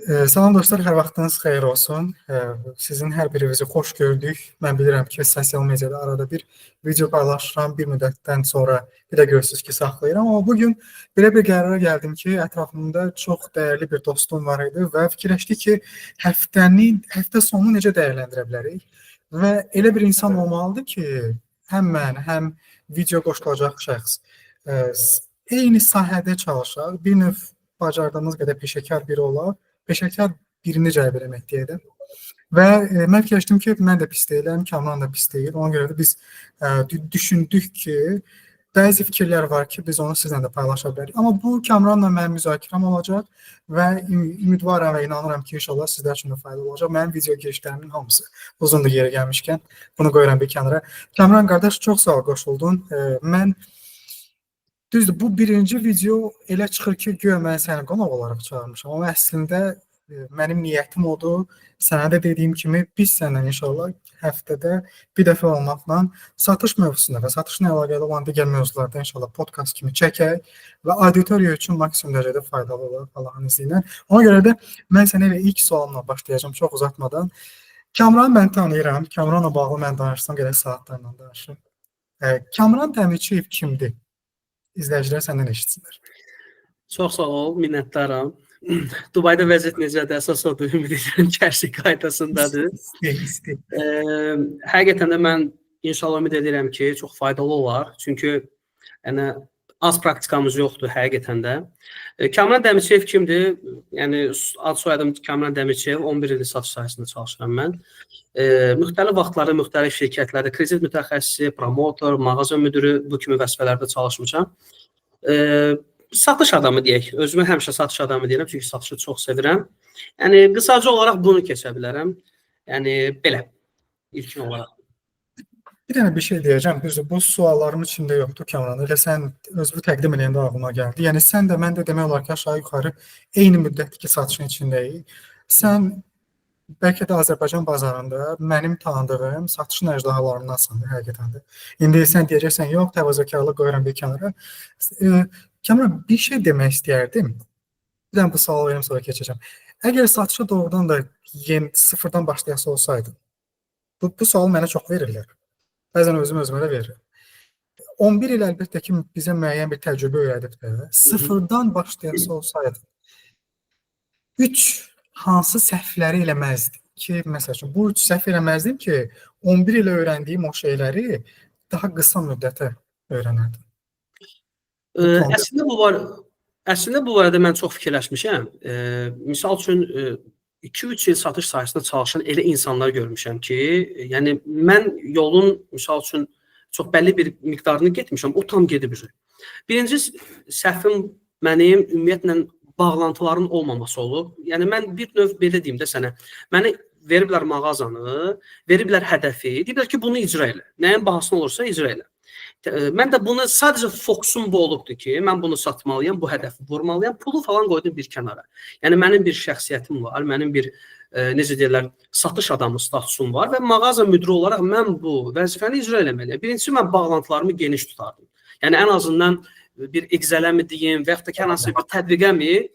Salam dostlar, hər vaxtınız xeyir olsun. Sizin hər birinizi xoş gördük. Mən bilirəm ki, sosial mediada arada bir video paylaşıram, bir müddətdən sonra bir də görürsünüz ki, saxlayıram. Amma bugün belə bir qərara gəldim ki, ətrafımda çox dəyərli bir dostum var idi və fikirləşdik ki, həftə sonunu necə dəyərləndirə bilərik? Və elə bir insan olmalıdır ki, həm mən, həm video qoşulacaq şəxs eyni sahədə çalışaq, bir növ bacardığımız qədər peşəkar biri olar. Peşəkar birini cəlb eləmək deyədim. Və mən fikirləşdim ki, mən də pis deyiləm, Kamran da pis deyil. Ona görə də biz düşündük ki, bəzi fikirlər var ki, biz onu sizlə də paylaşa bilərik. Amma bu Kamranla mənim müzakirəm olacaq və ümidvaram və inanıram ki, inşallah sizlər üçün də faydalı olacaq. Mənim video girişlərimin hamısı uzundur yeri gəlmişkən. Bunu qoyuram bir kənara. Kamran qardaş, çox sağ ol qoşuldun. Mən düzdür, bu birinci video elə çıxır ki, güya mən səni qonaq olaraq çağırmışam. Amma əslində mənim niyyətim odur. Sənə də dediyim kimi biz səndən inşallah həftədə bir dəfə olmaqla satış mövzusunda və satışla əlaqəli olan digər mövzularda inşallah podkast kimi çəkək və auditoriya üçün maksimum dərəcədə faydalı olar Allahın izni ilə. Ona görə də mən sənə elə ilk sualımla başlayacağam, çox uzatmadan. Kamranı mən tanıyıram. Kamranla bağlı mən danışsam qədər saatlarla danışırım. Kamran Dəmirçiyev kimdir? İzləyicilər səndən eşitsinlər. Çox sağ ol, minnətdaram. Dubayda vəziyyət necədir? Əsas odur, ümid edirəm ki, hər şey qaydasındadır. Həqiqətən də mən inşallah ümid edirəm ki, çox faydalı olar. Çünki az praktikamız yoxdur həqiqətən də. Kamran Dəmirçiyev kimdir? Yəni ad soyadım Kamran Dəmirçiyev, 11 ildir satış sahəsində çalışıram mən. Müxtəlif vaxtlarda, müxtəlif şirkətlərdə kredit mütəxəssisi, promotor, mağaza müdürü bu kimi vəzifələrdə çalışmışam. Satış adamı deyək. Özümü həmişə satış adamı deyirəm, çünki satışı çox sevirəm. Yəni qısaca olaraq bunu keçə bilərəm. Yəni belə ilkin olaraq. Bir dənə bir şey deyəcəm. Düzdür, bu suallarım içində yoxdur Kamran. Elə sən özünü təqdim edəndə ağlıma gəldi. Yəni sən də mən də demək olar ki, aşağı yuxarı eyni müddətdəki satışın içindəyik. Sən bəlkə də Azərbaycan bazarında mənim tanıdığım satışın əjdahalarındansandır həqiqətən də. İndi sən deyəcəksən, yox, təvazökarlıq qoyuram bir kənara. Kamran, bir şey demək istəyərdim. Bir dənə bu sualı verim, sonra keçəcəm. Əgər satışa doğrudan da sıfırdan başlayası olsaydı, bu sualı mənə çox verirlər. Bəzən özümə də verirəm. 11 il əlbəttə ki, bizə müəyyən bir təcrübə öyrədib də, sıfırdan başlayası olsaydı, 3 hansı səhvləri eləməzdim ki, məsələn, bu 3 səhv eləməzdim ki, 11 il öyrəndiyim o şeyləri daha qısa müddətə öyrənərdim. Əslində bu barədə mən çox fikirləşmişəm. Misal üçün 2-3 il satış sahəsində çalışan elə insanlar görmüşəm ki, yəni mən yolun misal üçün çox bəlli bir miqdarını getmişəm, o tam gedib üzrə. Birinci səhvim mənim ümumiyyətlə bağlantıların olmaması olub. Yəni mən bir növ belə deyim də sənə, mənə veriblər mağazanı, veriblər hədəfi, deyiblər ki, bunu icra elə. Nəyin bahasına olursa icra elə. Mən də bunu sadəcə fokusum bu olubdur ki, mən bunu satmalıyam, bu hədəfi vurmalıyam, pulu falan qoydum bir kənara. Yəni mənim bir şəxsiyyətim var, mənim bir necə deyirlər, satış adamı statusum var və mağaza müdiri olaraq mən bu vəzifəni icra eləməliyəm. Birincisi mən bağlantılarımı geniş tutardım. Yəni ən azından bir Excel-əmi deyim və yaxud da ki, hər hansı bir tədbiqəmi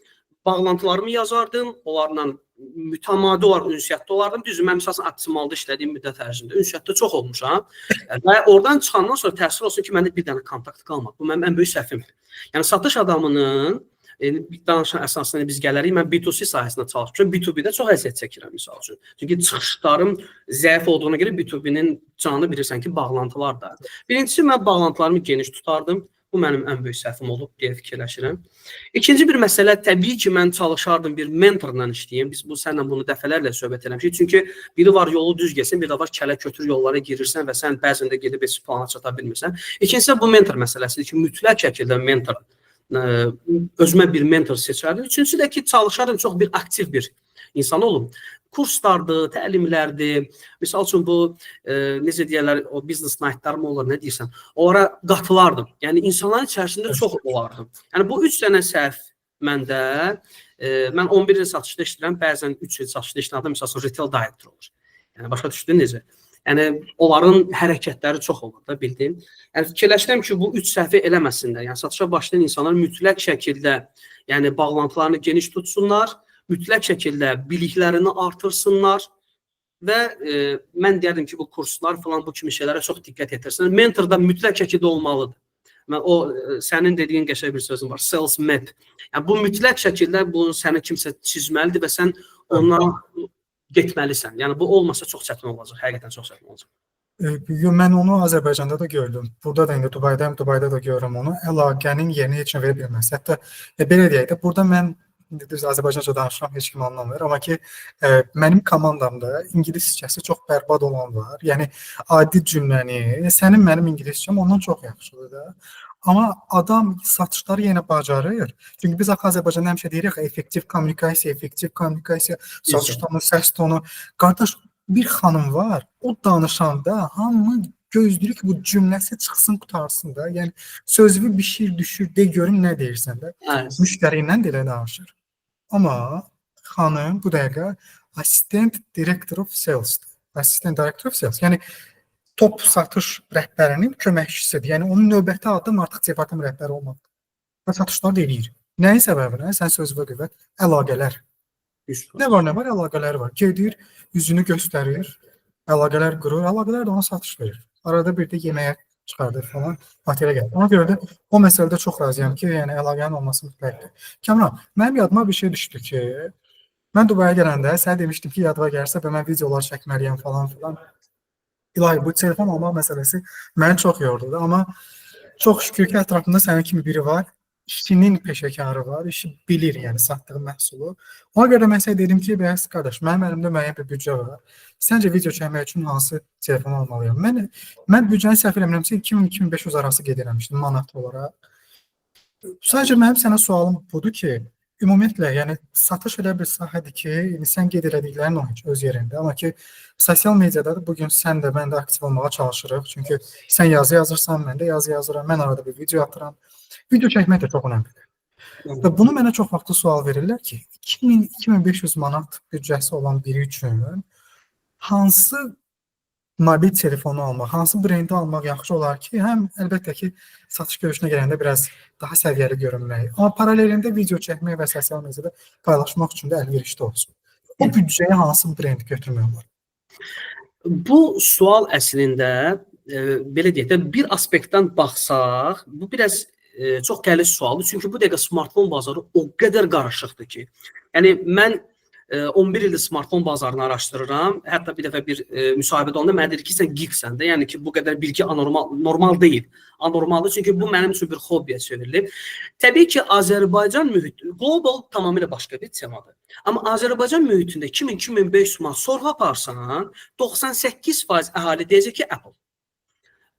bağlantılarımı yazardım, onlarla mütəmadi olaraq ünsiyyətdə olardım. Düzdür, mən məsələn optimalda işlədiyim müddət ərzində ünsiyyətdə çox olmuşam və oradan çıxandan sonra təəssüf olsun ki, məndə bir dənə kontakt qalmadı. Bu mənim ən böyük səhvimdir. Yəni satış adamının danışan əsasında biz gələrik, mən B2C sahəsində çalışmışam, B2B-də çox əziyyət çəkirəm misal üçün. Çünki çıxışlarım zəif olduğuna görə B2B-nin canı bilirsən ki, bağlantılar da. Birincisi, mən bağlantılarımı geniş tutardım. Bu mənim ən böyük səhvim olub deyə fikirləşirəm. İkinci bir məsələ, təbii ki, mən çalışardım bir mentorla işləyim. Biz sənlə bunu dəfələrlə söhbət eləmişik. Çünki biri var yolu düz gəlsin, bir də var kələ-kötür yollara girirsən və sən bəzən də gedib heç plana çata bilmirsən. İkincisi, bu mentor məsələsidir ki, mütləq şəkildə mentor, özümə bir mentor seçərdim. Üçüncüsü də ki, çalışardım çox bir aktiv bir insan olum. Kurslardır, təlimlərdir. Misal üçün bu, necə deyərlər, o business night-larım olur, nə deyirsən, onlara qatılardım. Yəni, insanların içərisində çox olardım. Yəni, bu 3 dənə səhv məndə, mən 11 il satışda işləyirəm, bəzən 3 il satışda işləyirəm, adam misal üçün retail director olur. Yəni, başa düşdün necə? Yəni, onların hərəkətləri çox olur da, bildiyim. Yəni, fikirləşirəm ki, bu 3 səhvi eləməsinlər. Yəni, satışa başlayan insanlar mütləq şəkildə, yəni, bağlantılarını geniş tutsunlar. mütləq şəkildə biliklərini artırsınlar və mən deyərdim ki, bu kurslar falan bu kimi şeylərə çox diqqət yetirsinlər. Mentor da mütləq şəkildə olmalıdır. O sənin dediyin qəşəng bir sözün var, sales map. Yəni bu mütləq şəkildə bunu sənə kimsə çizməlidir və sən onlara getməlisən. Yəni bu olmasa çox çətin olacaq, həqiqətən çox çətin olacaq. Mən onu Azərbaycanda da gördüm. Burada da indi Dubayda da görürəm onu. Əlaqənin yerinə heç nə verə bilməz. Hətta belə deyək də, burada mən indi düz Azərbaycanca danışıram, heç kim anlamır. Amma ki, mənim komandamda ingiliscəsi çox bərbad olan var. Yəni adi cümləni, sənin mənim ingiliscəm ondan çox yaxşıdır da. Amma adam satışları yenə bacarır. Çünki biz Azərbaycanda həmişə deyirik, effektiv kommunikasiya, satış tonu, səs tonu. Qardaş, bir xanım var, o danışanda hamı gözləyir ki, bu cümləsi çıxsın, qutarsın da. Yəni sözü bişir, düşür, de görün nə deyirsən də. Müştəri ilə də elə danışır. Amma xanım bu dəqiqə assistant director of sales. Assistant director of sales. Yəni top satış rəhbərinin köməkçisidir. Yəni onun növbəti adım artıq departament rəhbəri olmaqdır. Və satışlar eləyir. Nəyin səbəbinə? Sən söz və qüvvət, əlaqələr. Nə var, əlaqələri var. Gedir, üzünü göstərir, əlaqələr qurur, əlaqələr də ona satış verir. Arada bir də yeməyə çıxardır falan, materiya gəlir. Ona görə də o məsələdə çox razıyam ki, yəni əlaqənin olması mütləqdir. Kamran, mənim yadıma bir şey düşdü ki, mən Dubaya gələndə sənə demişdim ki, yadıma gəlsə və mən videolar çəkməliyəm falan filan. İlahi, bu telefon almaq məsələsi məni çox yordu. Amma çox şükür ki, ətrafımda sənin kimi biri var. İşinin peşəkarı var, işi bilir, yəni satdığı məhsulu. Ona görə mən sənə dedim ki, bəs qardaş, mənim əlimdə müəyyən bir büdcə var. Səncə video çəkmək üçün hansı telefon almalıyam? Mən büdcəni səhv eləmirəmsə 2000-2500 arası qeyd eləmişdim manat olaraq. Sadəcə mənim sənə sualım budur ki, ümumiyyətlə, yəni satış elə bir sahədir ki, sən qeyd elədiklərin o öz yerində. Amma ki, sosial mediada da bugün sən də, mən də aktiv olmağa çalışırıq. Çünki sən yazı yazırsan, mən də yazı yazıram, mən arada bir video atıram. Video çəkmək də çox önəmlidir. Və bunu mənə çox vaxtı sual verirlər ki, 2000-2500 manat büdcəsi olan biri üçün hansı mobil telefonu almaq, hansı brendi almaq yaxşı olar ki, həm əlbəttə ki, satış görüşünə gələndə biraz daha səviyyəli görünmək, amma paralelində video çəkmək və sosial mediada paylaşmaq üçün də əlverişli olsun. O büdcəyə hansı brendi götürmək olar? Bu sual əslində, belə deyək də, bir aspektdən baxsaq, bu biraz çox qəliz sualdır. Çünki bu dəqiqə smartfon bazarı o qədər qarışıqdır ki, yəni mən 11 ildir smartfon bazarını araşdırıram. Hətta bir dəfə bir müsahibədə olanda mənə dedi ki, sən geeksən də, yəni ki, bu qədər bilgi normal deyil. Anormaldır, çünki bu mənim üçün bir hobbiyə çevrilib. Təbii ki, Azərbaycan mühiti, global tamamilə başqa bir temadır. Amma Azərbaycan mühitində 2000-2500 manat sorğu aparsan, 98% əhali deyəcək ki, Apple.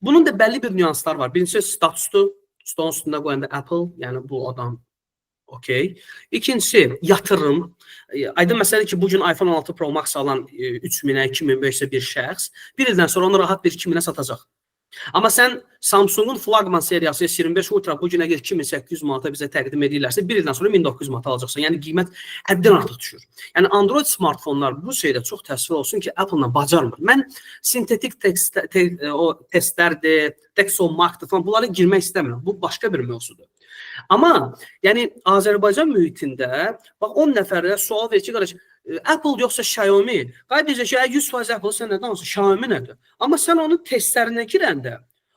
Bunun da bəlli bir nüanslar var. Birincisi statusdur. Stolun üstündə qoyanda Apple, yəni bu adam okey. İkincisi, yatırım. Aydın məsələ ki, bugün iPhone 16 Pro Max alan 3000-ə, 2500-ə bir şəxs bir ildən sonra onu rahat bir 2000-ə satacaq. Amma sən Samsung'un flagman seriyası S25 Ultra bugünə qədər 2800 manata bizə təqdim edirlərsə, bir ildən sonra 1900 manata alacaqsan. Yəni qiymət həddən artıq düşür. Yəni Android smartfonlar bu şeydə çox təəssüf olsun ki, Apple-la bacarmır. Mən sintetik testlərdir, Texomark'dır falan bunlara girmək istəmirəm. Bu başqa bir mövzudur. Amma yəni Azərbaycan mühitində bax 10 nəfərə sual verir ki, qardaş, Apple yoxsa Xiaomi? Qaydacaq ki, 100% Apple sən nədən olsun, Xiaomi nədir? Amma sən onun testlərinə girəndə,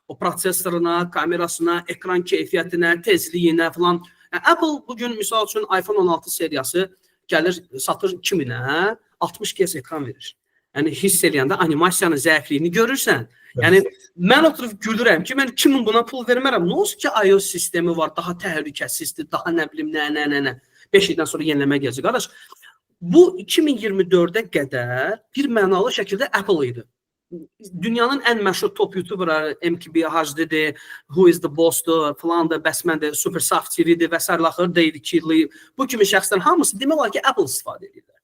o prosesoruna, kamerasına, ekran keyfiyyətinə, tezliyinə falan. Apple bugün misal üçün iPhone 16 seriyası gəlir, satır 2000-ə, 60 Hz ekran verir. Yəni hiss eləyəndə animasiyanın zəifliyini görürsən. Yəni mən oturub gülürəm ki, mən kimin buna pul vermərəm. Nə olsun ki, iOS sistemi var, daha təhlükəsizdir, daha nə bilim, nə. 5 ildən sonra yeniləmə gələcək. Qardaş, bu 2024-ə qədər bir mənalı şəkildə Apple idi. Dünyanın ən məşhur top YouTuberları MKBHD-dir, Who is the Boss-dur, falan da, Bəsməndir, Super Soft TV-dir və s. David Kidley. Bu kimi şəxslərin hamısı demək olar ki, Apple istifadə edirlər.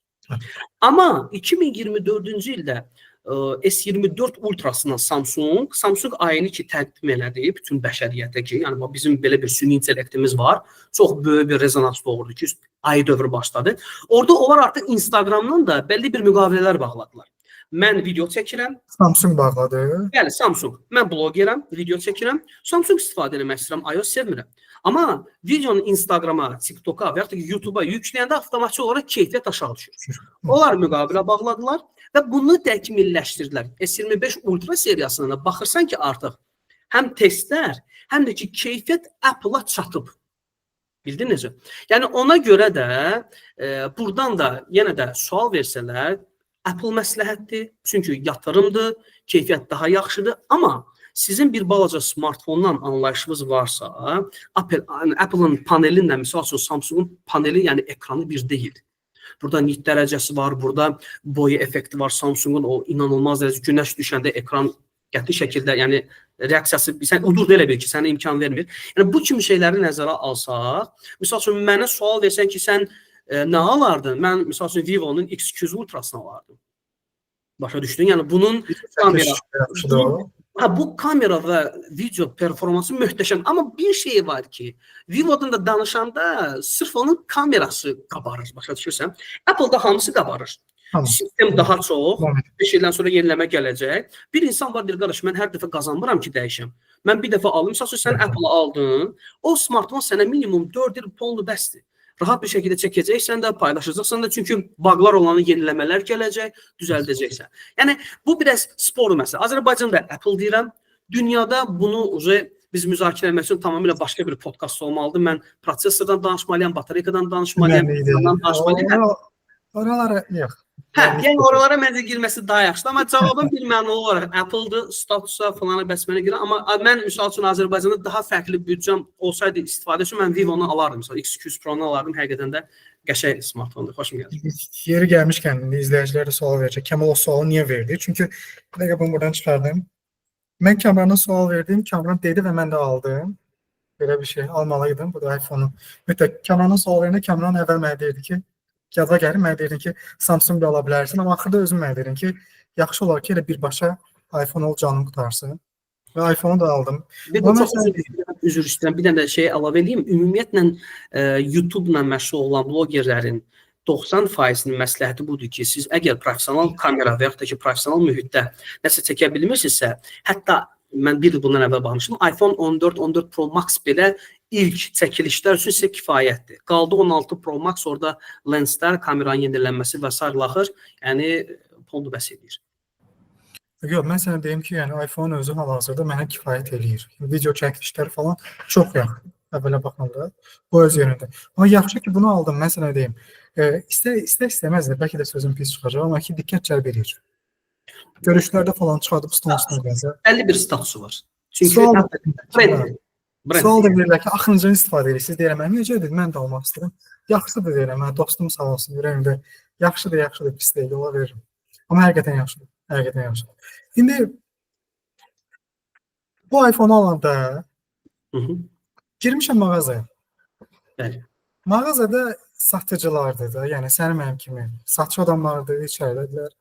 Amma 2024-cü ildə S24 Ultrasından Samsung ayını ki təqdim elədi bütün bəşəriyyətə ki, yəni bizim belə bir süni intellektimiz var, çox böyük bir rezonans doğurdu ki, ayı dövrü başladı. Orada onlar artıq Instagramdan da bəlli bir müqavilələr bağladılar. Mən video çəkirəm. Samsung bağladı. Bəli, Samsung. Mən blogeram, video çəkirəm. Samsung istifadə etmək istəyirəm, iOS sevmirəm. Amma videonu Instagrama, TikToka və ya da YouTube-a yükləyəndə avtomatik olaraq keyfiyyət aşağı düşür. Onlar müqavilə bağladılar və bunu təkmilləşdirdilər. S25 Ultra seriyasına baxırsan ki, artıq həm testlər, həm də ki, keyfiyyət Apple-a çatıb. Bildiniz mi? Yəni ona görə də buradan da yenə də sual versələr, Apple məsləhətdir, çünki yatırımdır, keyfiyyət daha yaxşıdır, amma sizin bir balaca smartfondan anlayışınız varsa, Apple-ın panelinlə, misal üçün Samsung-un paneli, yəni ekranı bir deyil. Burada nit dərəcəsi var, burada boya effekti var, Samsung-un o inanılmaz dərəcə günəş düşəndə ekran qəti şəkildə, yəni reaksiyası, sən udur da elə bil ki, sənə imkan vermir. Yəni bu kimi şeyləri nəzərə alsaq, misal üçün mənə sual versən ki, sən nə alardın? Mən misal üçün Vivo-nun X200 Ultrasını alardım. Başa düşdün? Yəni bunun bu kamera və video performansı möhtəşəm. Amma bir şey var ki, Vivo-dan da danışanda sırf onun kamerası qabarır. Başa düşürsən? Apple-da hamısı qabarır. Sistem daha çox, 5 ildən sonra yeniləmə gələcək. Bir insan var, deyir, qardaş, mən hər dəfə qazanmıram ki, dəyişəm. Mən bir dəfə alım, misal üçün sən Apple-ı aldın, o smartfon sənə minimum 4 il polnu bəsdir. Rahat bir şəkildə çəkəcəksən də, paylaşacaqsan da, çünki bağlar olanı yeniləmələr gələcək, düzəldəcəksən. Yəni, bu biraz spor məsələ. Azərbaycanda Apple deyirəm, dünyada bunu biz müzakirə etmək üçün tamamilə başqa bir podkast olmalıdır. Mən prosesordan danışmalıyam, batareykadan danışmalıyam, danışmalıyam. Oralara yox. Yəni oralara məncə girməsi daha yaxşıdır, amma cavabım bir mənalı olaraq Apple-dır, statusa falana bəs mənə görə, amma mən misal üçün Azərbaycanda daha fərqli büdcəm olsaydı istifadə üçün mən Vivo-nu alardım, misal X200 Pro-nu alardım, həqiqətən də qəşəng smartfondur, xoşum gəlir. Yeri gəlmişkən izləyicilər də sual verəcək. Kəmal o sualı niyə verdi? Çünki bir dəqiqə bunu buradan çıxardım. Mən Kamran'a sual verdim, Kamran dedi və mən də aldım. Belə bir şey almalıydım, bu da iPhone-u. Mütləq Kamran'a sual verəndə Kamran əvvəl mənə deyirdi ki, yazığa gəlir, mənə deyirdi ki, Samsung da ala bilərsin, amma axırda özüm mənə deyirdim ki, yaxşı olar ki, elə birbaşa iPhone ol, canım qutarsın. Və iPhone-u da aldım. Bir də çox üzr istəyirəm, bir dənə şey əlavə edeyim. Ümumiyyətlə YouTube-la məşğul olan blogerlərin 90%-nin məsləhəti budur ki, siz əgər professional kamera və yaxud da ki, professional mühitdə nəsə çəkə bilmirsinizsə, hətta mən bir il bundan əvvəl baxmışdım, iPhone 14, 14 Pro Max belə ilk çəkilişlər üçün sizə kifayətdir. Qaldı 16 Pro Max, orada lenslər, kameranın yenilənməsi və s. laxır, yəni fondu bəs edir. Yox, mən sənə deyim ki, yəni iPhone özü hal-hazırda mənə kifayət eləyir. Video çəkilişləri falan çox yaxın. Əvvələ baxanda bu öz yerində. Amma yaxşı ki, bunu aldım, mən sənə deyim. İstəməz də, bəlkə də sözüm pis çıxacaq, amma ki, diqqət cəlb edir. Görüşlərdə falan çıxardıb stolun üstünə gəzər. Bəlli bir statusu var. Çünki sual da verirlər ki, axırıncını istifadə edirsiniz, deyirəm, mən necədir, mən də almaq istəyirəm. Yaxşıdır deyirəm, mən dostum sağ olsun, ürəyimdə yaxşıdır, pis deyil, ola veririm. Amma həqiqətən yaxşıdır. İndi bu iPhone-u alanda girmişəm mağazaya. Mağazada satıcılardır da, yəni sənin mənim kimi satış adamlardır, içəridədirlər.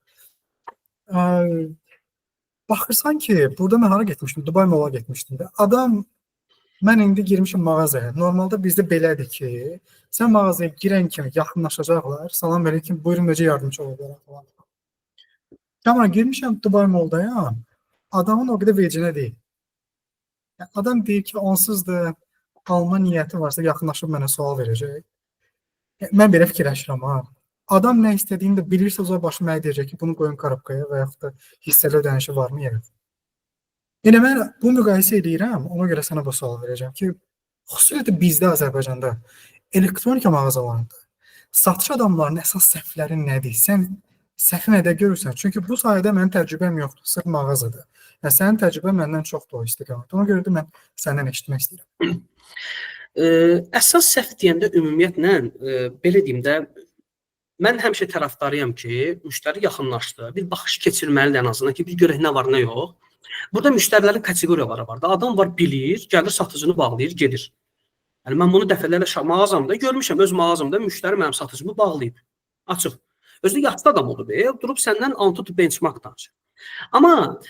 Baxırsan ki, burada mən hara getmişdim, Dubai Mall-a getmişdim də. Adam, mən indi girmişim mağazaya. Normalda bizdə belədir ki, sən mağazaya girən kimi yaxınlaşacaqlar, salam verin ki, buyurun necə yardımcı ola bilərəm falan. Kamera girmişəm Dubai Mall-dayam, adamın o qədər vecinə deyil. Adam deyir ki, onsuz da alma niyyəti varsa yaxınlaşıb mənə sual verəcək. Mən belə fikirləşirəm, ha. Adam nə istədiyini də bilirsə, o zaman başım mənə deyəcək ki, bunu qoyun korobkaya və yaxud da hissəli ödənişi varmı yerə? Yəni, mən bu müqayisə edirəm, ona görə sənə bu sual verəcəm ki, xüsusilə bizdə Azərbaycanda elektronika mağazalarında satış adamlarının əsas səhvləri nədir? Sən səhvi nədə görürsən? Çünki bu sayədə mənim təcrübəm yoxdur, sırf mağazadır. Yəni, sənin təcrübən məndən çoxdur o istiqamət. Ona görə də mən səndən eşitmək istəyirəm. Əsas səhv deyəndə ümumiyyətlə, belə deyim də, mən həmişə tərəfdarıyam ki, müştəri yaxınlaşdı, bir baxış keçirməlidir ən azından ki, bir görək nə var, nə yox. Burada müştərilərin kateqoriyaları var da, adam var, bilir, gəlir satıcını bağlayır, gedir. Yəni, mən bunu dəfələrlə mağazamda görmüşəm, öz mağazamda müştəri mənim satıcımı bağlayıb, açıq. Özü yaşlı adam olub, durub səndən antutu benchmark danışır. Amma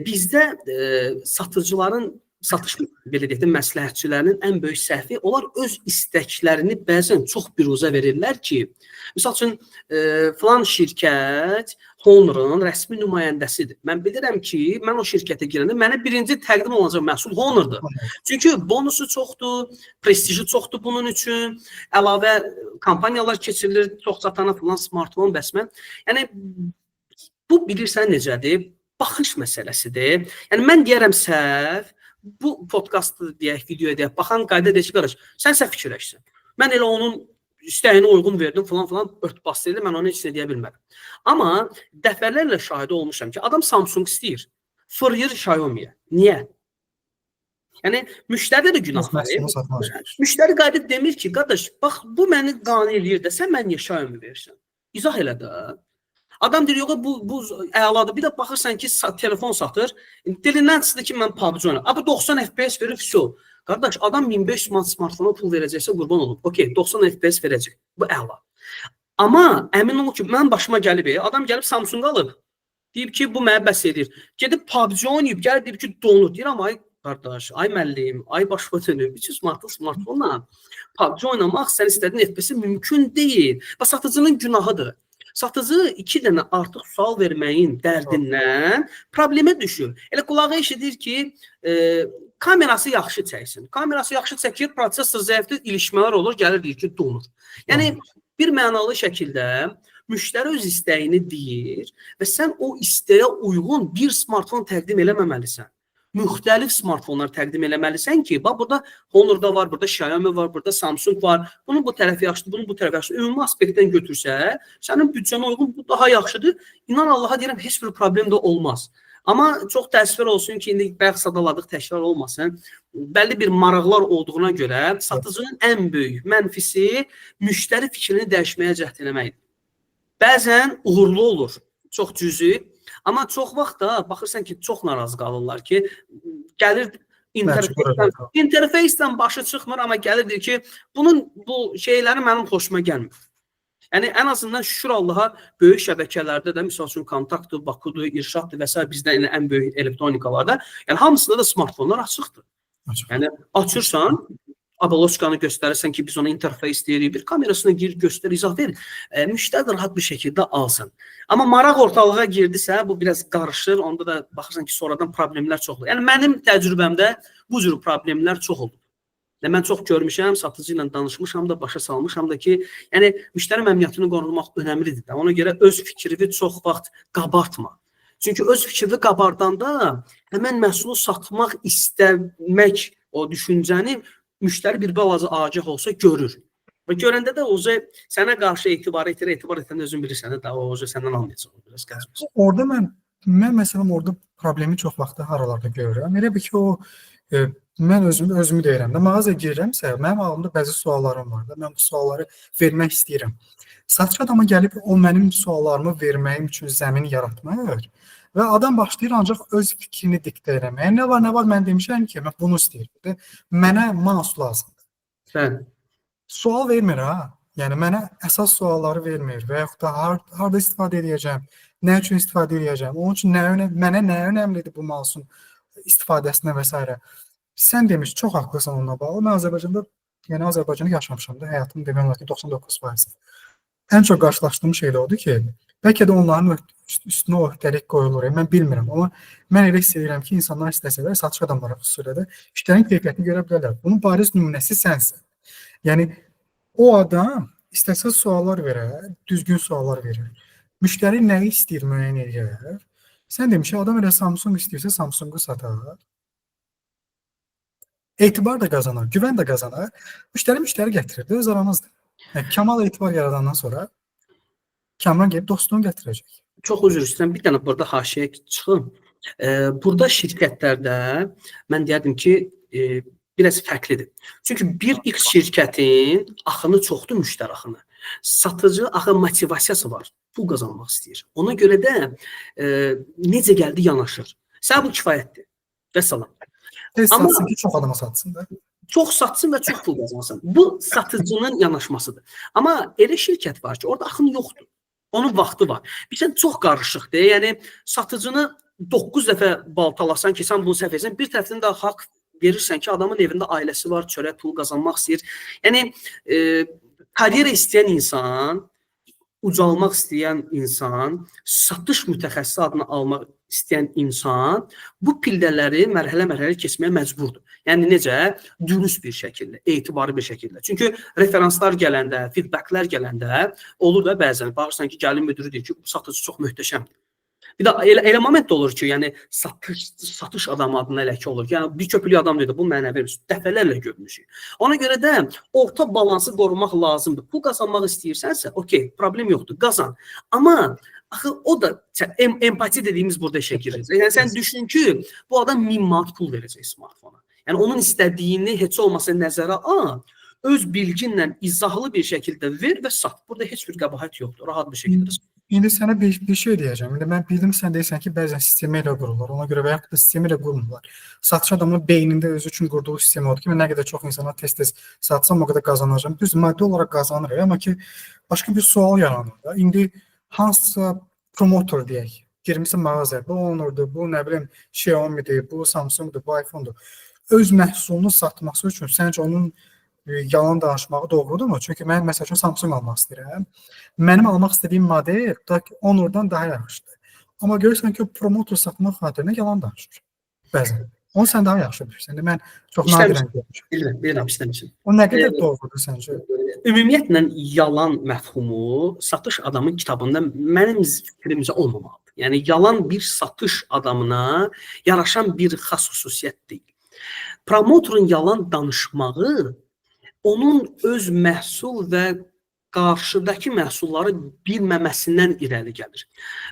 bizdə satıcıların satış belə deyək də məsləhətçilərinin ən böyük səhvi onlar öz istəklərini bəzən çox biruzə verirlər ki, məsəl üçün filan şirkət Honor'un rəsmi nümayəndəsidir. Mən bilirəm ki, mən o şirkətə girəndə mənə birinci təqdim olunacaq məhsul Honor'dur. Çünki bonusu çoxdur, prestiji çoxdur bunun üçün, əlavə kampaniyalar keçirilir, çox satana filan smartphone bəsmən. Yəni bu bilirsən necədir? Baxış məsələsidir. Yəni mən deyərəm səhv, bu podkastı deyək, videoya deyək, baxan qayda deyək ki, qardaş, sən səhv fikirləşsən. Mən elə onun istəyinə uyğun verdim falan örtbas deyildi, mən onu heç nə deyə bilmərəm. Amma dəfələrlə şahidi olmuşam ki, adam Samsung istəyir, fırıyır Xiaomi'yə. Niyə? Yəni müştəridə də günah var. Müştəri qayıdıb demir ki, qardaş, bax bu məni qane eləyir də, sən mən niyə Xiaomi verirsən? İzah elə də. Adam deyir, yox, bu əladır. Bir də baxırsan ki, telefon satır. Dilindən çıxdı ki, mən PUBG oynayıram. Abi 90 FPS verir, vəsə. Qardaş, adam 1500 manat smartfona pul verəcəksə qurban olub. Okey, 90 FPS verəcək. Bu əla. Amma əmin ol ki, mən başıma gəlib, adam gəlib Samsung alıb. Deyib ki, bu mənə bəs edir. Gedib PUBG oynayıb, gəlib deyib ki, donur. Deyirəm, ay qardaş, ay müəllim, ay başıma dönüb. 300 manatlı smartfonla PUBG oynamaq sən istədiyin FPS mümkün deyil. Və satıcının günahıdır. Satıcı 2 dənə artıq sual verməyin dərdindən problemə düşür. Elə qulağı eşidir ki, kamerası yaxşı çəksin. Kamerası yaxşı çəkir, prosesor zəifdir, ilişmələr olur, gəlir deyir ki, donur. Yəni, bir mənalı şəkildə müştəri öz istəyini deyir və sən o istəyə uyğun bir smartfon təqdim eləməməlisən. Müxtəlif smartfonlar təqdim eləməlisən ki, bax, burada Honor'da var, burada Xiaomi var, burada Samsung var. Bunun bu tərəfi yaxşıdır, bunun bu tərəfi yaxşıdır. Ümumi aspektdən götürsə, sənin büdcənə uyğun bu daha yaxşıdır. İnan Allaha deyirəm, heç bir problem də olmaz. Amma çox təəssüf olsun ki, indi bayaq sadaladıq, təkrar olmasın. Bəlli bir maraqlar olduğuna görə satıcının ən böyük mənfisi müştəri fikrini dəyişməyə cəhd eləməkdir. Bəzən uğurlu olur, çox cüzi. Amma çox vaxt da baxırsan ki, çox narazı qalırlar ki, gəlir interfeysdən başı çıxmır, amma gəlir deyir ki, bu şeyləri mənim xoşuma gəlmir. Yəni, ən azından şükür Allaha böyük şəbəkələrdə də, misal üçün Kontaktdır, Bakudur, İrşaddır və s. bizdə ən böyük elektronikalarda, yəni hamısında da smartfonlar açıqdır. Yəni, açırsan, abaloçkanı göstərirsən ki, biz ona interfeys deyirik, bir kamerasına gir, göstər, izah ver. Müştəri rahat bir şəkildə alsın. Amma maraq ortalığa girdisə, bu biraz qarışır, onda da baxırsan ki, sonradan problemlər çox olur. Yəni, mənim təcrübəmdə bu cür problemlər çox olur. Mən çox görmüşəm, satıcı ilə danışmışam da, başa salmışam da ki, yəni, müştəri məmnuniyyətini qorunmaq önəmlidir. Ona görə öz fikrini çox vaxt qabartma. Çünki öz fikrini qabardanda həmən məhsulu satmaq istəmək, o düşüncəni müştəri bir balaca agah olsa görür. Və görəndə də o sənə qarşı etibar etəndə özün bilirsən də, o səndən almayacaq. Orada mən məsələn, orada problemi çox vaxtı haralarda görürəm. Elə bir ki, mən özümü deyirəm də, mağazaya girirəmsə, mənim ağlımda bəzi suallarım var da, mən bu sualları vermək istəyirəm. Satıcı adama gəlib, o mənim suallarımı verməyim üçün zəmin yaratmır və adam başlayır ancaq öz fikrini diktə eləməyə. Nə var, mən demişəm ki, mən bunu istəyirəm. Mənə mouse lazımdır. Sual vermir, ha? Yəni, mənə əsas sualları vermir və yaxud da harada istifadə edəcəm, nə üçün istifadə edəcəm, onun üçün mənə nə önəmlidir bu mouse'un istifadəsinə və s. Sən demiş, çox haqlısan onunla bağlı. Mən Azərbaycanda yaşamışam da, həyatım demək olar ki, 99%. Ən çox qarşılaşdığım şey də odur ki, bəlkə də onların üstünə o öhdəlik qoyulur, mən bilmirəm. Amma mən elə hiss edirəm ki, insanlar istəsələr, satış adamları xüsusilə də işlərin keyfiyyətini görə bilərlər. Bunun bariz nümunəsi sənsən. Yəni, o adam istəsə suallar verər, düzgün suallar verir. Müştəri nəyi istəyir, müəyyən edir. Sən demişə, adam elə Samsung istəyirsə, Samsungu satar. Etibar da qazanar, güvən də qazanar. Müştəri gətirir, öz aranızdır. Kamal etibar yaradandan sonra Kamran gəlib dostluğunu gətirəcək. Çox üzr istəyirəm, bir dənə burada haşiyə çıxım. Burada şirkətlərdə mən deyərdim ki, biraz fərqlidir. Çünki bir X şirkətin axını çoxdur, müştəri axını. Satıcı axı motivasiyası var, pul qazanmaq istəyir. Ona görə də necə gəldi yanaşır. Sən bu kifayətdir. Və salam. Satsın ki, çox adama satsın da. Çox satsın və çox pul qazansın. Bu satıcının yanaşmasıdır. Amma elə şirkət var ki, orada axın yoxdur. Onun vaxtı var. Bilirsən, çox qarışıqdır. Yəni, satıcını 9 dəfə baltalasan ki, sən bunu səhv etsən, bir tərəfdən də haqq verirsən ki, adamın evində ailəsi var, çörək pul qazanmaq istəyir. Yəni karyera istəyən insan, ucalmaq istəyən insan, satış mütəxəssisi adını almaq istəyən insan bu pillələri mərhələ-mərhələ keçməyə məcburdur. Yəni necə? Dürüst bir şəkildə, etibarlı bir şəkildə. Çünki referanslar gələndə, feedbacklər gələndə olur da bəzən. Baxırsan ki, gəlin müdürü deyir ki, bu satıcı çox möhtəşəmdir. Bir də elə moment da olur ki, yəni satış adamı adına ləkə olur. Yəni bir köpüklü adam deyir, bu mənə verir. Dəfələrlə görmüşük. Ona görə də orta balansı qorumaq lazımdır. Pul qazanmaq istəyirsənsə, okey, problem yoxdur, qazan. Amma axı o da empati dediyimiz burada işə girir. Yəni sən düşün ki, bu adam 1000 manat pul verəcək smartfona. Yəni onun istədiyini heç olmasa nəzərə al, öz bilginlə izahlı bir şəkildə ver və sat. Burada heç bir qəbahət yoxdur, rahat bir şəkildə sat. İndi sənə bir şey deyəcəm. İndi mən bildim sən deyirsən ki, bəzən sistemi ilə qururlar. Ona görə və yaxud da sistemi ilə qurmurlar. Satış adamının beynində özü üçün qurduğu sistem odur ki, mən nə qədər çox insana tez-tez satsam o qədər qazanacağam. Düz maddi olaraq qazanır, amma ki başqa bir sual yaranır da. İndi hansısa promotor deyək, girmisən mağazaya, bu Honor'dur, bu nə bilim Xiaomi'dir, bu Samsung'dur, bu iPhone'dur. Öz məhsulunu satması üçün səncə onun yalan danışmağı doğrudurmu? Çünki mən məsəl üçün Samsung almaq istəyirəm. Mənim almaq istədiyim model Honor'dan daha yaxşıdır. Amma görürsən ki, promotor satmaq xatirinə yalan danışır. Bəzən. Onu sən daha yaxşı bilirsən. Mən çox nadirən görmüşəm. Bilirəm, istəmişəm. O nə qədər doğrudur səncə? Ümumiyyətlə, yalan məfhumu satış adamın kitabında mənim fikrimcə olmamalıdır. Yəni, yalan bir satış adamına yaraşan bir xas xüsusiyyət deyil. Promotorun yalan danışmağı onun öz məhsul və qarşıdakı məhsulları bilməməsindən irəli gəlir.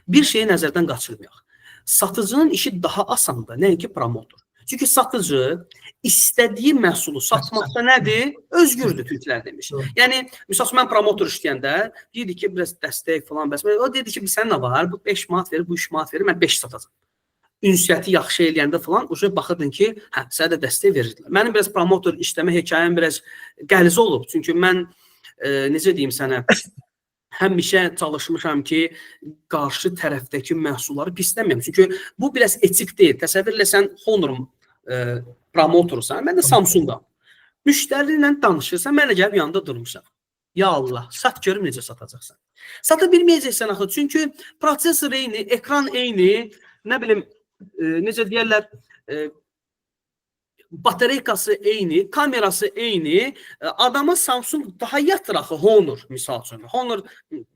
Bir şeyi nəzərdən qaçırmayaq. Satıcının işi daha asandır, nəinki promotor. Çünki satıcı istədiyi məhsulu satmaqda nədir? Özgürdür, türklər demiş. Yəni, misal mən promotor işləyəndə deyirdi ki, biraz dəstək falan bəs. O deyirdi ki, sən nə var? Bu 5 manat verir, bu 3 manat verir, mən 5 satacam. Ünsiyyəti yaxşı eləyəndə falan baxırdın ki, sənə də dəstək verirdilər. Mənim biraz promotor işləmə hekayəm biraz qəliz olub. Çünki mən, necə deyim sənə, həmişə çalışmışam ki, qarşı tərəfdəki məhsulları pisləməyəm. Çünki bu biraz etik deyil. Təsəvvür elə sən Honor promotorsan, mən də Samsung'am. Müştəri ilə danışırsan, mən də gəlib yanında durmuşam. Ya Allah, sat görüm necə satacaqsan. Sata bilməyəcəksən axı, çünki prosesor eyni, ekran eyni, nə bilim, necə deyərlər, batareykası eyni, kamerası eyni, adama Samsung daha yatır axı Honor misal üçün. Honor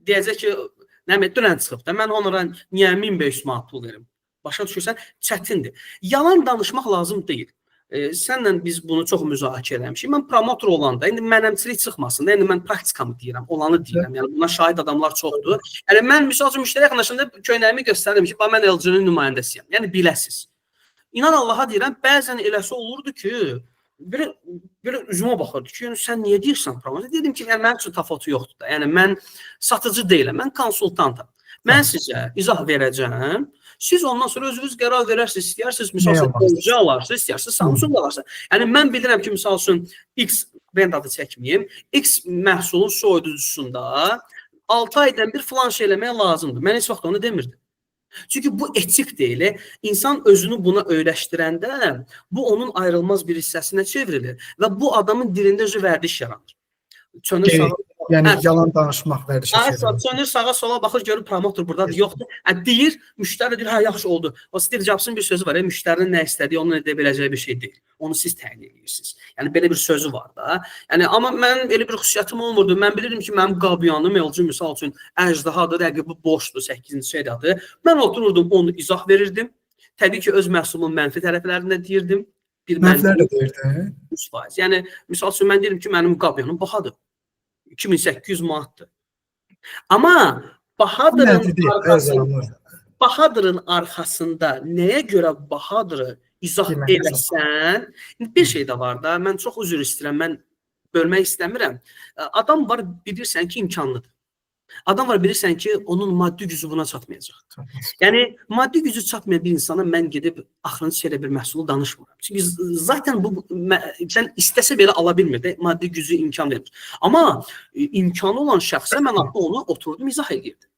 deyəcək ki, dünən çıxıb da, mən Honor'a niyə 1500 manat pul verim? Başa düşürsən, çətindir. Yalan danışmaq lazım deyil. Sənlə biz bunu çox müzakirə eləmişik. Mən promotor olanda, indi mənəmçilik çıxmasın da, indi mən praktikamı deyirəm, olanı deyirəm. Yəni buna şahid adamlar çoxdur. Yəni mən misal üçün müştəri yaxınlaşanda köynəyimi göstərdim ki, mən LG-nin nümayəndəsiyəm. Yəni biləsiz. İnan Allaha deyirəm, bəzən eləsi olurdu ki, bir üzümə baxırdı ki, yəni sən niyə deyirsən promotor? Dedim ki, yəni mənim üçün tafotu yoxdur da. Yəni mən satıcı deyiləm, mən konsultantam. Mən sizə izah verəcəm. Siz ondan sonra özünüz qərar verərsiniz, istəyirsiniz, misal üçün LG alarsınız, istəyirsiniz Samsung alarsınız. Yəni mən bilirəm ki, misal üçün X brend adı çəkməyim, X məhsulun soyuducusunda 6 aydan bir filan şey eləmək lazımdır. Mən heç vaxt onu demirdim. Çünki bu etik deyil. İnsan özünü buna öyrəşdirəndə bu onun ayrılmaz bir hissəsinə çevrilir və bu adamın dilində vərdiş yaranır. Yəni yalan danışmaq vərdişə çevrilir. Çönür sağa sola baxır, görür promotor buradadır, yoxdur. Deyir, müştəri deyir, yaxşı oldu. O Steve Jobs'ın bir sözü var, müştərinin nə istədiyi, onun edə biləcəyi bir şey deyil. Onu siz təyin edirsiniz. Yəni belə bir sözü var da. Yəni amma mənim elə bir xüsusiyyətim olmurdu. Mən bilirdim ki, mənim qabyanım LG misal üçün əjdahadır, rəqibi boşdur, 8-ci şeydadır. Mən otururdum, onu izah verirdim. Təbii ki, öz məhsulumun mənfi tərəflərində deyirdim. Mənfilər də deyirdi. 100%. Yəni misal üçün mən deyirəm ki, mənim qabyanım bahadır. 2800 manatdır. Amma Bahadırın arxasında nəyə görə Bahadırı izah eləsən, bir şey də var da, mən çox üzr istəyirəm, mən bölmək istəmirəm. Adam var, bilirsən ki, imkanlıdır. Adam var, bilirsən ki, onun maddi gücü buna çatmayacaq. Yəni, maddi gücü çatmayan bir insana mən gedib axırıncı şeylə bir məhsulu danışmıram. Çünki zaten bu, sən istəsə belə ala bilmir də, maddi gücü imkan verir. Amma imkanı olan şəxsə mən onu oturdum, izah edirdim.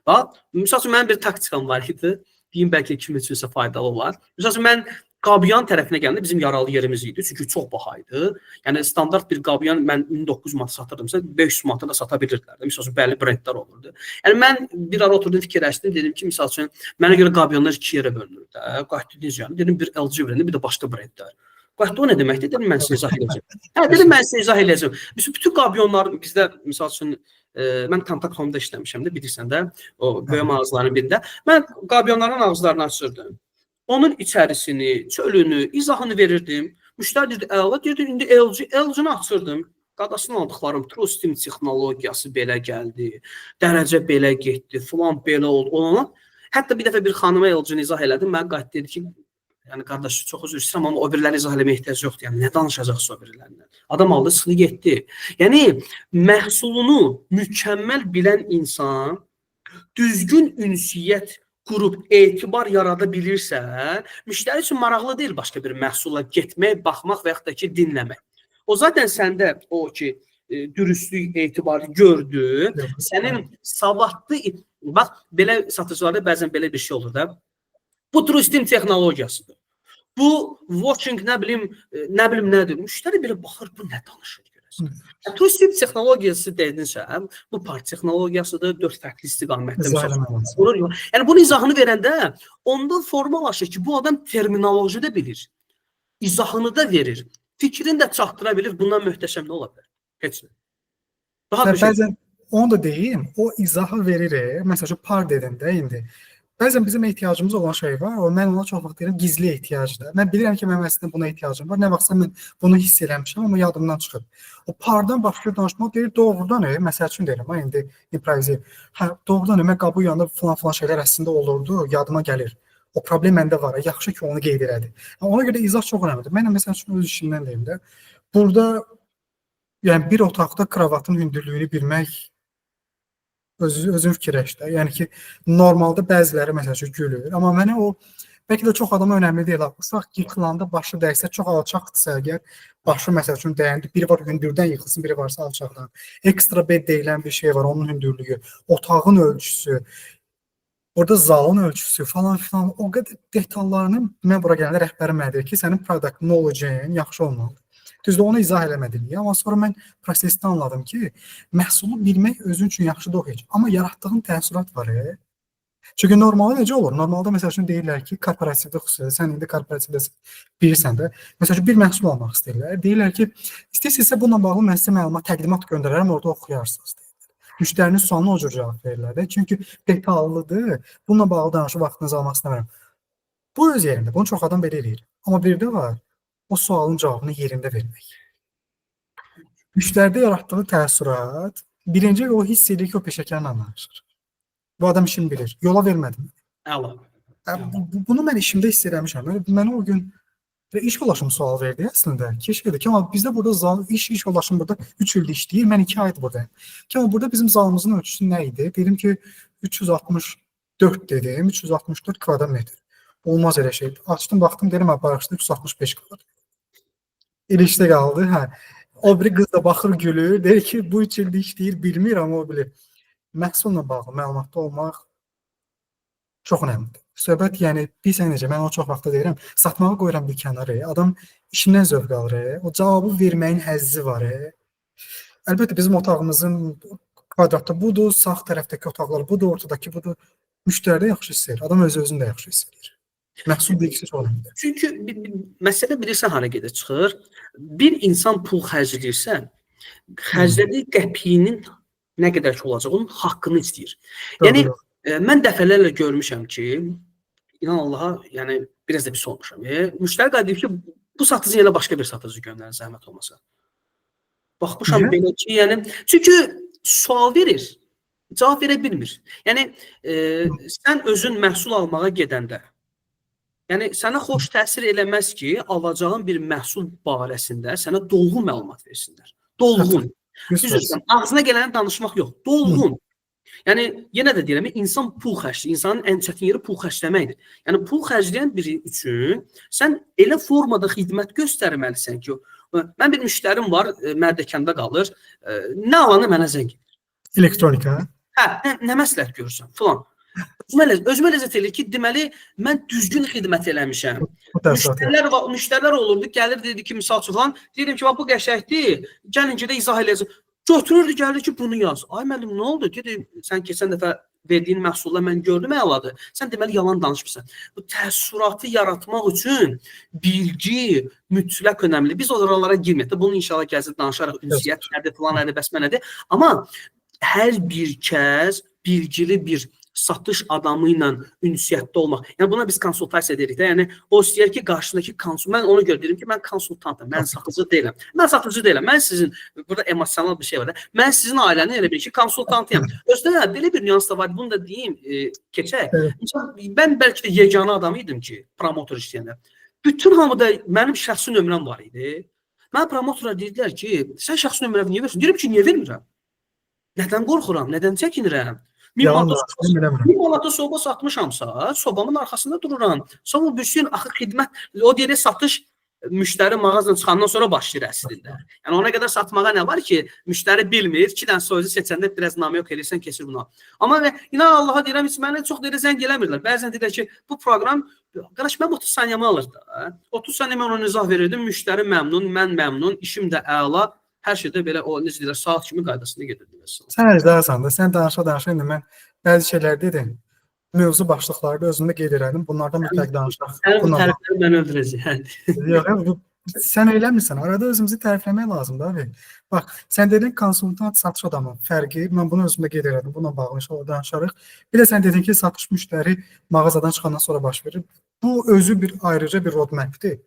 Bax, misal üçün, mənim bir taktikam var idi, deyim, bəlkə kim üçünsə faydalı olar. Misal üçün, mən Qabiyan tərəfinə gələndə bizim yaralı yerimiz idi. Çünki çox baha idi. Yəni standart bir qabiyan mən 1900 manat satırdımsa 500 manata da sata bilirdilər. Məsələn, bəlli brendlər olurdu. Yəni mən bir ara oturdum, fikirləşdim, dedim ki, məsəl üçün mənə görə qabiyanlar 2 yerə bölünür də. Qaydınız yəni. Dedim bir LG brendi, bir də başqa brendlər. Qayda o nə deməkdir? Dedim mən sizə izah edəcəm. Hə, dedim mən sizə izah edəcəm. Bütün qabiyanlar bizdə məsəl üçün mən Tantak Home-da işləmişəm də, bilirsən də, o böyük mağazaların birində. Mən qabiyanların ağızlarını açırdım. Onun içərisini, çölünü, izahını verirdim. Müştəri deyirdi, əla, deyirdi, indi LG-ni açırdım. Qadasını aldıqlarım, TrueSteam texnologiyası belə gəldi, dərəcə belə getdi, filan belə oldu, ona. Hətta bir dəfə bir xanıma LG-ni izah elədim, mənə qayıt dedi ki, yəni qardaş, çox üzr istəyirəm, amma o biriləri izah eləməyə ehtiyac yoxdur. Yəni, nə danışacaqsa o birilərindən? Adam aldı, çıxdı, getdi. Yəni, məhsulunu mükəmməl bilən insan düzgün ünsiyyət qurub etibar yarada bilirsə, müştəri üçün maraqlı deyil başqa bir məhsula getmək, baxmaq və yaxud da ki, dinləmək. O zaten səndə o ki, dürüstlük etibarı gördü, sənin savadlı, bax, belə satıcılarda bəzən belə bir şey olur da, bu TrueSteam texnologiyasıdır. Bu watching nə bilim nədir? Müştəri belə baxır, bu nə danışır? TrueSteam texnologiyası dedinsə, bu part texnologiyasıdır, 4 fərqli istiqamətdə. Yəni, bunun izahını verəndə ondan formalaşır ki, bu adam terminoloji də bilir, izahını da verir, fikrini də çatdıra bilir, bundan möhtəşəm nə ola bilər? Heç nə. Bəzən onu da deyim, o izahı verir, məsələn, par dedin də indi. Bəzən bizim ehtiyacımız olan şey var, mən ona çox vaxt deyirəm, gizli ehtiyacdır. Mən bilirəm ki, mənim əslində buna ehtiyacım var. Nə vaxtsa mən bunu hiss eləmişəm, amma yadımdan çıxıb. O pardan başlayır danışmaq deyir, doğrudan məsəl üçün deyirəm, indi improvizə. Hə, doğrudan mən qabı yanında falan şeylər əslində olurdu, yadıma gəlir. O problem məndə var, yaxşı ki, onu qeyd elədi. Ona görə izah çox önəmlidir. Mən məsəl üçün öz işimdən deyim də, burada yəni bir otaqda kravatın hündürlüyünü bilmək özün fikirləşdə. Yəni ki, normalda bəziləri məsəl üçün gülür. Amma mənə o, bəlkə də çox adama önəmli deyil. Sağ yıxılanda başı dəysə, çox alçaqdırsa əgər, başı məsəl üçün dəyəndə, biri var hündürdən yıxılsın, biri varsa alçaqdan. Ekstra bed deyilən bir şey var, onun hündürlüyü, otağın ölçüsü, burada zalın ölçüsü falan filan. O qədər detallarını mən bura gələndə rəhbərim mənə deyir ki, sənin product knowledge-in yaxşı olmalıdır. Düzdür, onu izah eləmədim. Amma sonra mən prosesdə anladım ki, məhsulu bilmək özün üçün yaxşıdır o heç. Amma yaratdığın təəssürat var. Çünki normalda necə olur? Normalda məsəl üçün deyirlər ki, korporativdə xüsusilə, sən indi korporativdə bilirsən də, məsəl üçün bir məhsul almaq istəyirlər. Deyirlər ki, istəyirsinizsə bununla bağlı mən sizə məlumat, təqdimat göndərərəm, orada oxuyarsınız. Müştərinin sualına o cür cavab verirlər. Çünki detallıdır, bununla bağlı danışıb vaxtınızı almaq istəmirəm. Bu öz yerində, bunu çox adam belə eləyir. Amma bir də var, o sualın cavabını yerində vermək. Müştəridə yaratdığı təəssürat, birinci o hiss edir ki, o peşəkarla danışır. Bu adam işini bilir. Yola vermədim. Əla. Bunu mən işimdə hiss eləmişəm. Mənə o gün iş yoldaşım sual verdi əslində. Keşkədir ki, amma bizdə burada iş yoldaşım burada 3 ildir işləyir, mən 2 aydır buradayım. Ki, amma burada bizim zalımızın ölçüsü nə idi? Dedim ki, 364 dedim, 364 kvadratmetr. Olmaz elə şey. Açdım, baxdım, dedim, bağışda 365 kvadratmetr. İlişdə qaldı, hə. O biri qız da baxır, gülür, deyir ki, bu 3 ildir işləyir, bilmir, amma o bilir. Məhsulla bağlı məlumatda olmaq çox önəmlidir. Söhbət, yəni, bilsən necə, mən o çox vaxtda deyirəm, satmağı qoyuram bir kənarı, adam işindən zövq alır, o cavabı verməyin həzzi var. Əlbəttə, bizim otağımızın kvadratda budur, sağ tərəfdəki otaqlar budur, ortadakı budur. Müştəridə yaxşı hiss edir, adam öz-özünü də yaxşı hiss edir. Məhsul bilgisi çox önəmlidir. Çünki məsələ bilirsən hara gedə çıxır. Bir insan pul xərcləyirsə, xərclədiyi qəpiyinin nə qədər ki olacaq, onun haqqını istəyir. Yəni, mən dəfələrlə görmüşəm ki, inan Allaha, yəni, biraz da bir olmuşam. Müştəri qayıdıb ki, bu satıcı ilə başqa bir satıcı göndərir, zəhmət olmasa. Baxmışam belə ki, yəni, çünki sual verir, cavab verə bilmir. Yəni, sən özün məhsul almağa gedəndə, yəni, sənə xoş təsir eləməz ki, alacağın bir məhsul barəsində sənə dolğun məlumat versinlər. Dolğun. Düzdürsən, ağzına gələni danışmaq yox, dolğun. Yəni, yenə də deyirəm, insan pul xərcləyir, insanın ən çətin yeri pul xərcləməkdir. Yəni, pul xərcləyən biri üçün sən elə formada xidmət göstərməlisən ki, mən bir müştərim var, Mərdəkanda qalır, nə alanı mənə zəng edir. Elektronika? Hə, nə məsləhət görürsən, filan. Özümə ləzzət eləyir ki, deməli mən düzgün xidmət eləmişəm. Bu təəssürat. Müştərilər olurdu, gəlir dedi ki, misal üçün falan, deyirəm ki, bax bu qəşəngdir, gəlin ki də izah eləyəcəm. Götürürdü, gəldi ki, bunu yaz. Ay müəllim, nə oldu? Dedi, sən keçən dəfə verdiyin məhsulla mən gördüm əladır. Sən deməli yalan danışmısan. Bu təəssüratı yaratmaq üçün bilgi mütləq önəmli. Biz oralara girməyək də, bunu inşallah gəzib danışarıq. Ünsiyyət nədir, falan nədir, bəsmə nədir. Amma hər bir kəs bilgili bir satış adamı ilə ünsiyyətdə olmaq. Yəni buna biz konsultasiya deyirik də. Yəni o istəyir ki, qarşısındakı mən ona görə deyirəm ki, mən konsultantam, mən satıcı deyiləm. Mən satıcı deyiləm. Mən sizin burada emosional bir şey var da. Mən sizin ailənin elə bir ki, konsultantıyam. Özdə belə bir nüans da var. Bunu da deyim, keçək. Mən bəlkə də yeganə adam idim ki, promotor işləyəndə. Bütün hamıda mənim şəxsi nömrəm var idi. Mən promotora dedilər ki, sən şəxsi nömrəmi niyə verirsən? Deyirəm ki, niyə vermirəm? Nədən qorxuram? Nədən çəkinirəm? 1000 manata soba satmışamsa, sobamın arxasında dururam. Sonra bütün axı xidmət, o deyir satış müştəri mağazadan çıxandan sonra başlayır əslində. Yəni ona qədər satmağa nə var ki, müştəri bilmir, 2 dənə sözü seçəndə biraz namiyok eləyirsən, keçir buna. Amma inan Allaha deyirəm, heç mənə çox deyir zəng eləmirlər. Bəzən deyirlər ki, bu proqram qardaş mən 30 saniyəmi alırdı. 30 saniyə mən ona izah verirdim, müştəri məmnun, mən məmnun, işim də əla. Hər şeydə belə o necə deyirlər, saat kimi qaydasında gedirdi məsələn. Sən əcdasan da, sən danışa indi mən bəzi şeylər dedim. Mövzu başlıqlarda özümdə qeyd edirəm. Bunlardan mütləq danışaq. Bu tərəfləri mən öldürəcəm. Yox, sən eləmirsən. Arada özümüzü tərifləmək lazımdır abi. Bax, sən dedin konsultant satış adamı fərqi. Mən bunu özümdə qeyd edirəm. Bununla bağlı inşallah danışarıq. Bir də sən dedin ki, satış müştəri mağazadan çıxandan sonra baş verir. Bu özü bir ayrıca bir roadmapdir.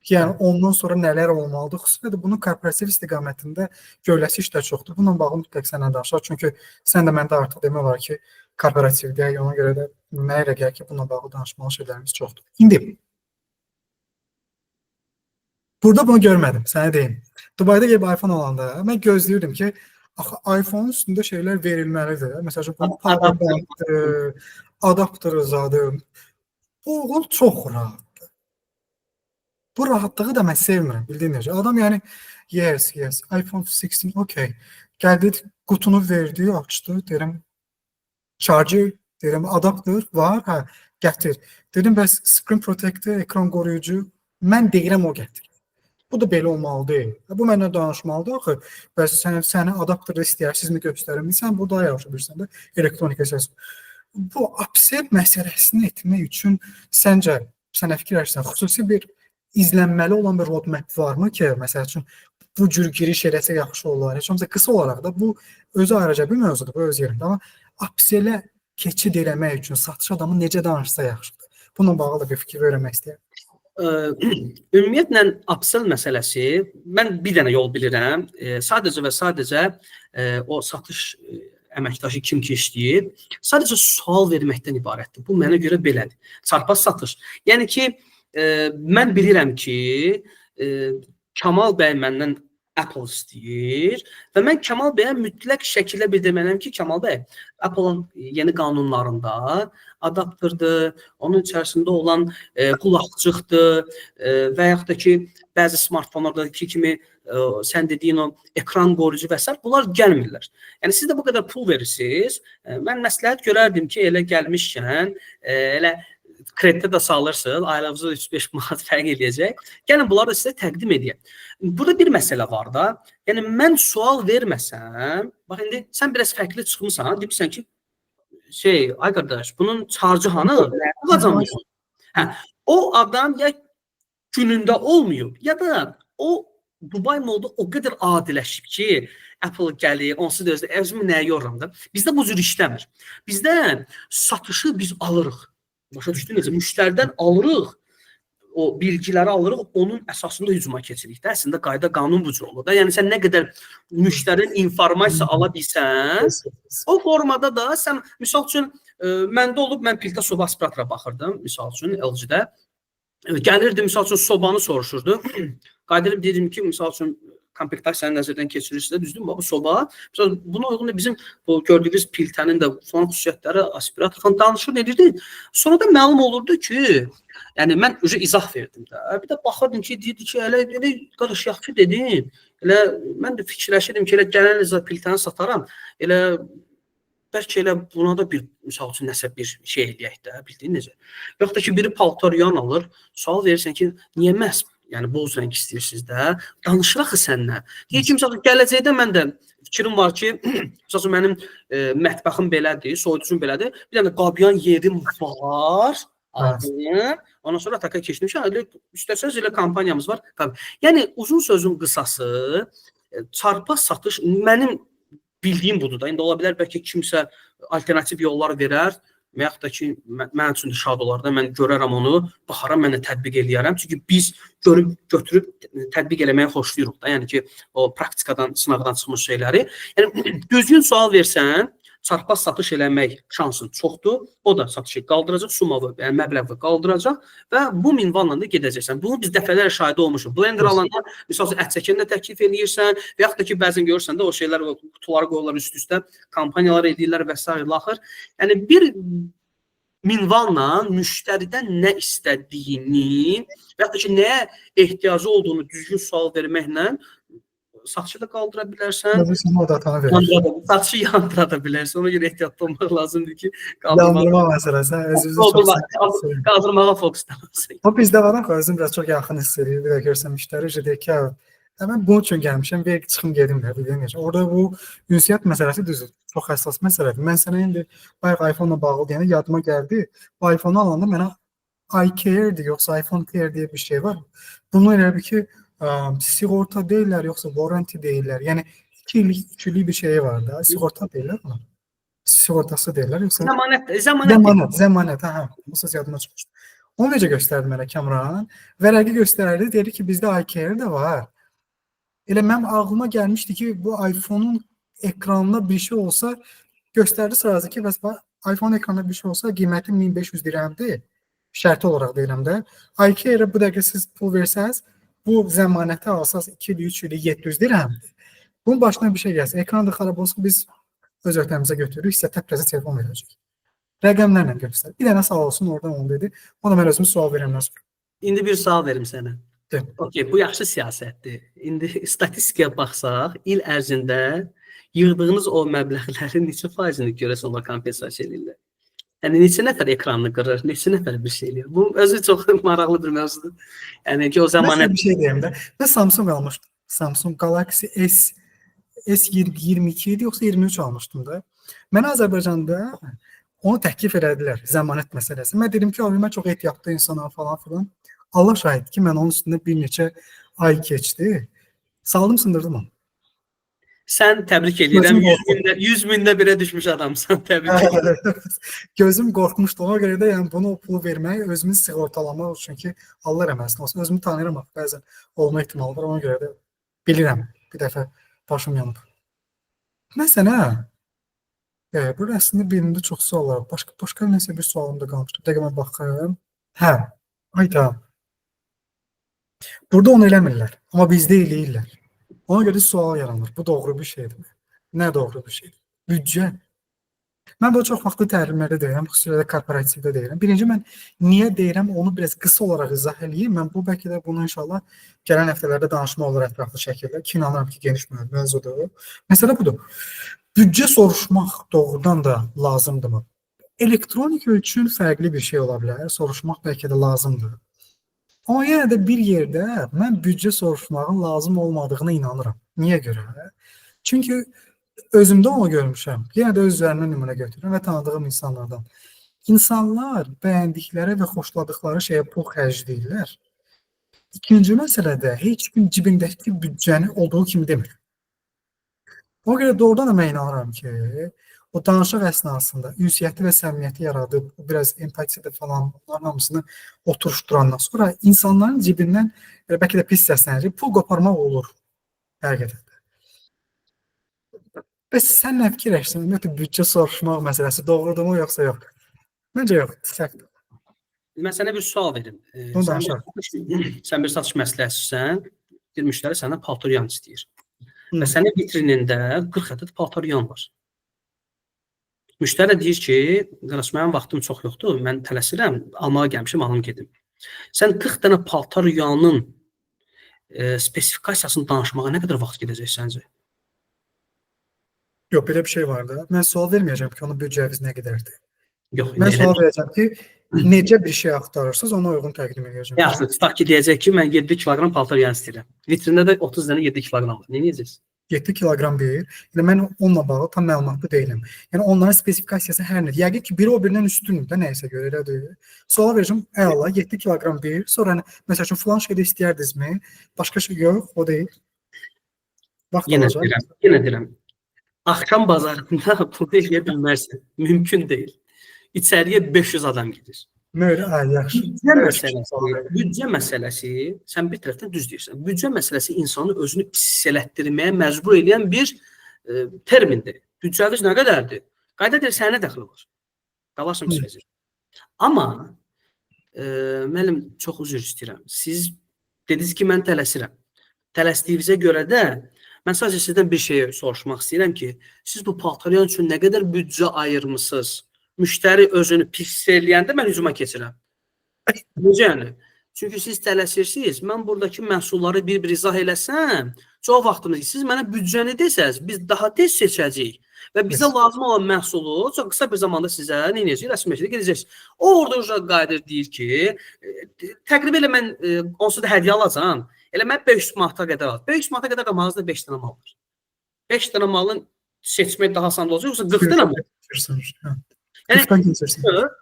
Yəni ondan sonra nələr olmalıdır? Xüsusilə də bunun korporativ istiqamətində görüləsi işlər çoxdur. Bununla bağlı mütləq sənlə danışaq. Çünki sən də məndə artıq demək olar ki, korporativdə, ona görə də mənə elə gəlir ki, bununla bağlı danışmalı şeylərimiz çoxdur. İndi burada bunu görmədim, sənə deyim. Dubayda gəlib iPhone alanda mən gözləyirdim ki, axı iPhone-un üstündə şeylər verilməlidir. Məsələn, bunun powerbankdır, adaptörü zadı. Bu oğul çox rahat. Bu rahatlığı da mən sevmirəm, bildiyin necə. Adam yəni, yes, iPhone 16, okay. Gəldi, qutunu verdi, açdı, deyirəm, charger, deyirəm, adaptör var, hə, gətir. Dedim, bəs screen protector, ekran qoruyucu, mən deyirəm o gətir. Bu da belə olmalı deyil. Bu mənlə danışmalıdır, axı, bəs səni adaptörü istəyirsizmi göstərim, sən burada yaxşı bilirsən də, elektronik əsas. Bu upsell məsələsini etmək üçün səncə, sənə fikirləşsən, xüsusi bir izlənməli olan bir roadmap varmı ki, məsəl üçün bu cür giriş eləsə yaxşı olar. Heç olmasa qısa olaraq da bu özü ayrıca bir mövzudur, bu öz yerində. Amma upsell-ə keçid eləmək üçün satış adamı necə danışsa yaxşıdır. Bununla bağlı da bir fikir vermək istəyirəm. Ümumiyyətlə upsell məsələsi, mən bir dənə yol bilirəm. Sadəcə və sadəcə o satış əməkdaşı kim ki işləyir, sadəcə sual verməkdən ibarətdir. Bu mənə görə belədir. Çarpaz satış. Yəni ki, mən bilirəm ki, Kamal bəy məndən Apple istəyir və mən Kamal bəyə mütləq şəkildə bildirməliyəm ki, Kamal bəy, Apple-ın yeni qanunlarında adaptördir, onun içərisində olan qulaqçıqdır və yaxud da ki, bəzi smartfonlardakı kimi sən dediyin o ekran qoruyucu və s. bunlar gəlmirlər. Yəni siz də bu qədər pul verirsiniz, mən məsləhət görərdim ki, elə gəlmişkən, elə kreditə də salırsınız, aylığınızda 3-5 manat fərq eləyəcək. Gəlin, bunları da sizə təqdim edəyəm. Burada bir məsələ var da, yəni mən sual verməsəm, bax indi sən biraz fərqli çıxmısan, deyirsən ki, ay qardaş, bunun charge hanı? Qazanmıyorsun. O adam ya günündə olmuyor, ya da o Dubai modu o qədər adiləşib ki, Apple gəlir, onsuz da özümü nəyə yoruram da. Bizdə bu cür işləmir. Bizdə satışı biz alırıq. Başa düşdünüz? Müştəridən alırıq, o bilgiləri alırıq, onun əsasında hücuma keçirik. Əslində qayda qanun bu cür olur da. Yəni sən nə qədər müştərinin informasiya ala bilsən, o formada da sən, misal üçün, məndə olub, mən piltə soba aspiratora baxırdım, misal üçün, LG-də. Gəlirdi, misal üçün, sobanı soruşurdu. Qayda dedim ki, misal üçün, kompektasiyanı nəzərdən keçirirsə, düzdür, bu soba. Buna uyğun da bizim gördüyünüz piltənin də son xüsusiyyətləri, aspiratordan danışır, edirdi. Sonra da məlum olurdu ki, yəni mən izah verdim də. Bir də baxırdım ki, deyirdi ki, elə qardaş yaxşı dedim. Elə mən də fikirləşirdim ki, elə gələn piltəni sataram. Elə bəlkə elə buna da bir misal üçün nəsə bir şey eləyək də, bildin necə? Yoxsa ki biri paltaryan alır, sual verirsən ki, niyə məhz yəni boz rəng istəyirsiniz də? Danışırıq səninlə. Deyir ki, məsələn, gələcəkdə mən də fikrim var ki, məsələn mənim mətbəxim belədir, soyuducum belədir. Bir dənə qabyan yerim var. Aldım. Ondan sonra taka keçmişəm. Elə istəsəz elə kampaniyamız var. Tabii. Yəni uzun sözün qısası, çarpa satış mənim bildiyim budur da. İndi ola bilər bəlkə kimsə alternativ yollar verər və yaxud da ki mən üçün də şad olar da, mən görərəm onu, baxaram, mən də tətbiq eləyərəm. Çünki biz görüb götürüb tətbiq eləməyi xoşlayırıq da. Yəni ki o praktikadan, sınaqdan çıxmış şeyləri. Yəni düzgün sual versən, çarpaz satış eləmək şansın çoxdur. O da satışı qaldıracaq, sumalı, yəni məbləği qaldıracaq və bu minvalla da gedəcəksən. Bunu biz dəfələrlə şahid olmuşuq. Blender alanda məsələn ət çəkəni də təklif eləyirsən və yaxud da ki bəzən görürsən də o şeylər qutuları qoyurlar üst-üstə, kampaniyalar edirlər və s. axır. Yəni bir minvalla müştəridən nə istədiyini və yaxud da ki nəyə ehtiyacı olduğunu düzgün sual verməklə satışı da qaldıra bilərsən. Satışı yandıra bilərsən. Ona görə ehtiyatlı olmaq lazımdır ki, yandırma məsələsi. Qaldırmağa fokuslanasın. O bizdə var axı, özüm biraz çox yaxın hiss edir. Bir də görsəm müştəri deyir ki, mən bunun üçün gəlmişəm, bir çıxım gedim də, bilirəm necə. Orada bu ünsiyyət məsələsi düzdür. Çox həssas məsələdir. Mən sənə indi bayaq iPhone-la bağlı deyəndə yadıma gəldi. Bu iPhone-u alanda mənə iCare-dir, yoxsa iPhone Care deyə bir şey var. Bunu elə bir ki, sigorta deyirlər, yoxsa warranty deyirlər. Yəni 2 illik bir şey var da. Sigorta deyirlər buna. Sigortası deyirlər, yoxsa zəmanət. Hə, bu söz yadıma çıxmışdı. Onu necə göstərdi mənə Kamran? Vərəqi göstərdi, dedi ki, bizdə iCare də var. Elə mənim ağlıma gəlmişdi ki, bu iPhone-un ekranında bir şey olsa, göstərdi sırası ki, bəs iPhone ekranında bir şey olsa, qiyməti 1500 dirhəmdir. Şərti olaraq deyirəm də. iCare-ə bu dəqiqə siz pul versəz, bu zəmanəti alsaz 2 il, 3 il, 700 dirhəmdir. Bunun başına bir şey gəlsin. Ekran da xarab olsa biz öz öhdəmizə götürürük, sizə təpkəzə telefon verəcək. Rəqəmlərlə göstər. Bir dənə sağ olsun oradan onu dedi. Ona mən özüm sual verəmdən sonra. İndi bir sual verim sənə. Okay, bu yaxşı siyasətdir. İndi statistikaya baxsaq, il ərzində yığdığınız o məbləğlərin neçə faizini görəsən onlar kompensasiya edirlər? Yəni neçə nəfər ekranını qırır, neçə nəfər bir şey eləyir. Bu özü çox maraqlı bir mövzudur. Yəni ki o zaman bir şey deyim də. Mən Samsung almışdım. Samsung Galaxy S22 idi, yoxsa 23 almışdım da. Mən Azərbaycanda onu təklif elədilər, zəmanət məsələsi. Mən dedim ki, mən çox ehtiyatlı insanam falan filan. Allah şahid ki, mən onun üstündə bir neçə ay keçdi. Saldım, sındırdım onu. Sən təbrik edirəm. 100 mində birə düşmüş adamsan. Təbrik edirəm. Gözüm qorxmuşdu. Ona görə də yəni bunu o pulu vermək, özümü sığortalamaq üçün ki, Allah rəhməsin olsun. Özümü tanıyıram, bəzən olma ehtimalı var. Ona görə də bilirəm. Bir dəfə başım yanıb. Məsələn, burada əslində birində çox sual var. Başqa nəsə bir sualım da qalmışdı. Bir dəqiqə mən baxıram. Hə, ayda. Burada onu eləmirlər, amma bizdə eləyirlər. Ona görə sual yaranır. Bu doğru bir şeydir. Nə doğru bir şeydir? Büdcə. Mən bunu çox vaxtlı təlimlərdə deyirəm, xüsusilə korporativdə deyirəm. Birinci, mən niyə deyirəm, onu biraz qısa olaraq izah eləyim. Mən bu bəlkə də bunu inşallah gələn həftələrdə danışma olur ətraflı şəkildə. Ki, inanıram ki, geniş mövzudur. Məsələ budur. Büdcə soruşmaq doğrudan da lazımdırmı? Elektronika üçün fərqli bir şey ola bilər. Soruşmaq bəlkə də lazımdır. Amma yenə də bir yerdə mən büdcə soruşmağın lazım olmadığına inanıram. Niyə görə? Çünki özümdə onu görmüşəm. Yenə də öz üzərimdən nümunə götürürəm və tanıdığım insanlardan. İnsanlar bəyəndikləri və xoşladıkları şeyə pul xərcləyirlər. İkinci məsələdə heç kim cibindəki büdcəni olduğu kimi demir. Ona görə doğrudan da mən inanıram ki, o danışıq əsnasında ünsiyyəti və səmimiyyəti yaradıb, biraz empatiyada falan onların hamısını oturuşdurandan sonra insanların cibindən bəlkə də pis səslənəcək, pul qoparmaq olur həqiqətən. Bəs sən nə fikirləşsən? Ümumiyyətlə büdcə soruşmaq məsələsi doğrudurmu yoxsa yox? Məncə yox, səhvdir. Mən sənə bir sual verim. Sən bir satış məsləhətçisən, bir müştəri səndən paltaryan istəyir. Və sənin vitrinində 40 ədəd paltaryan var. Müştəri deyir ki, qardaş, mənim vaxtım çox yoxdur, mən tələsirəm, almağa gəlmişəm, alım gedim. Sən 40 dənə paltaryanın spesifikasiyasını danışmağa nə qədər vaxt gedəcək səncə? Yox, belə bir şey var da. Mən sual verməyəcəm ki, onun büdcəniz nə qədərdir. Yox, Mən elə. sual verəcəm ki, necə bir şey axtarırsınız, ona uyğun təqdim edəcəm. Yaxşı, tutaq ki, deyəcək ki, mən 7 kiloqram paltar yığan istəyirəm. Vitrində də 30 dənə 7 kiloqram var. Nə edəcəksiniz? 7 kiloqram deyil. Yəni mən onunla bağlı tam məlumatlı deyiləm. Yəni onların spesifikasiyası hər nə. Yəqin ki, biri o birindən üstündür də nəyəsə görə elədir. Sual verəcəm, əla 7 kiloqram deyil. Sonra hani, məsəl üçün filan şeydə istəyərdinizmi? Başqa şey yox, o deyil. Vaxt alacaq. Yenə deyirəm. Axşam bazarında bunu eləyə bilmərsən. Mümkün deyil. İçəriyə 500 adam gedir. Möhür, yaxşı. Büdcə məsələsi, sən bir tərəfdən düz deyirsən. Büdcə məsələsi insanı özünü pis elətdirməyə məcbur edən bir termindir. Büdcəniz nə qədərdir? Qayda deyir, sənə dəxli var. Qalasın sözü. Amma müəllim, çox üzr istəyirəm. Siz dediniz ki, mən tələsirəm. Tələsdiyinizə görə də mən sadəcə sizdən bir şey soruşmaq istəyirəm ki, siz bu paltaryan üçün nə qədər büdcə ayırmısınız? Müştəri özünü pis eləyəndə mən hücuma keçirəm. Necə yəni? Çünki siz tələsirsiniz, mən buradakı məhsulları bir-bir izah eləsəm, çox vaxtımız, siz mənə büdcəni desəz, biz daha tez seçəcəyik və bizə lazım olan məhsulu çox qısa bir zamanda sizə nə edəcəyik, rəsmiyyətlə gedəcəksiniz. O orada uca qayıdır, deyir ki, təqribən elə mən onsuz da hədiyyə alacam, elə mən 500 manata qədər alacam. 500 manata qədər mağazada 5 dənə mal var. 5 dənə malın seçmək daha asan olacaq, yoxsa 40 dənə mal? Yəni,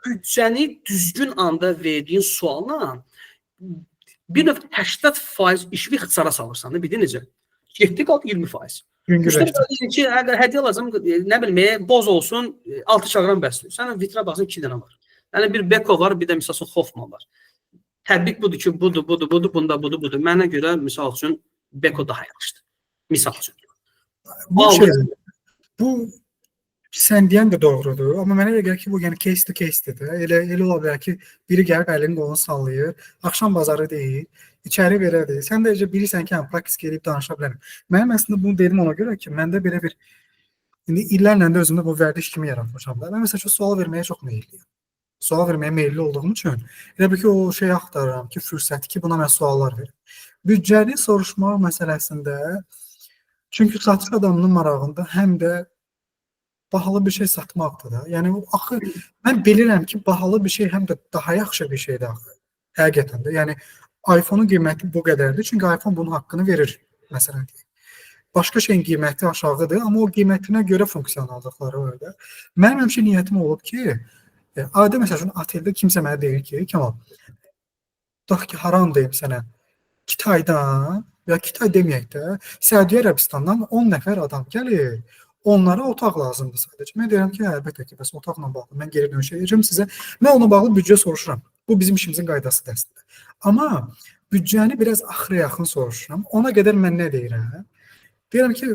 büdcəni düzgün anda verdiyin sualla bir növ 80% işi ixtisara salırsan da, bir necə? 7 qaldı 20%. Müştəri ki, hədiyyə alacam, nə bilməyə, boz olsun, 6 kiloqram bəsdir. Sənin vitrə baxsın 2 dənə var. Yəni, bir Beko var, bir də misal Hoffman var. Təbii budur ki, budur, bunda budur. Mənə görə, misal üçün, Beko daha yaxşıdır. Misal üçün. Bu sən deyən də doğrudur, amma mənə elə gəlir ki, bu yəni case to case'dir də. Elə ola bilər ki, biri gəlib əlini qolunu sallayır, axşam bazarı deyil, içəri verədir. Sən də bilirsən ki, praktik eləyib danışa bilərəm. Mənim əslində bunu dedim ona görə ki, məndə belə bir indi illərlə də özümdə bu vərdiş kimi yaratmışam da. Mən məsələn sual verməyə çox meyilliyəm. Sual verməyə meyilli olduğum üçün elə bir ki, o şey axtarıram ki, fürsət ki, buna mən suallar verim. Büdcəni soruşmaq məsələsində çünki satış adamının marağında həm də bahalı bir şey satmaqdır da. Yəni axı mən bilirəm ki, bahalı bir şey həm də daha yaxşı bir şeydir axı. Həqiqətən də. Yəni iPhone-un qiyməti bu qədərdir, çünki iPhone bunun haqqını verir məsələn. Başqa şeyin qiyməti aşağıdır, amma o qiymətinə görə funksionallıqları var da. Mənim həmişə niyyətim olub ki, adi məsəl üçün oteldə kimsə mənə deyir ki, Kemal, tutaq ki, haram deyim sənə, Kitaydan ya Kitay deməyək də, Səudiyyə Ərəbistandan 10 nəfər adam gəlir. Onlara otaq lazımdır sadəcə. Mən deyirəm ki, əlbəttə ki, bəs otaqla bağlı mən geri dönüş edəcəm sizə. Mən onunla bağlı büdcə soruşuram. Bu bizim işimizin qaydasıdır əslində. Amma büdcəni biraz axıra yaxın soruşuram. Ona qədər mən nə deyirəm? Deyirəm ki,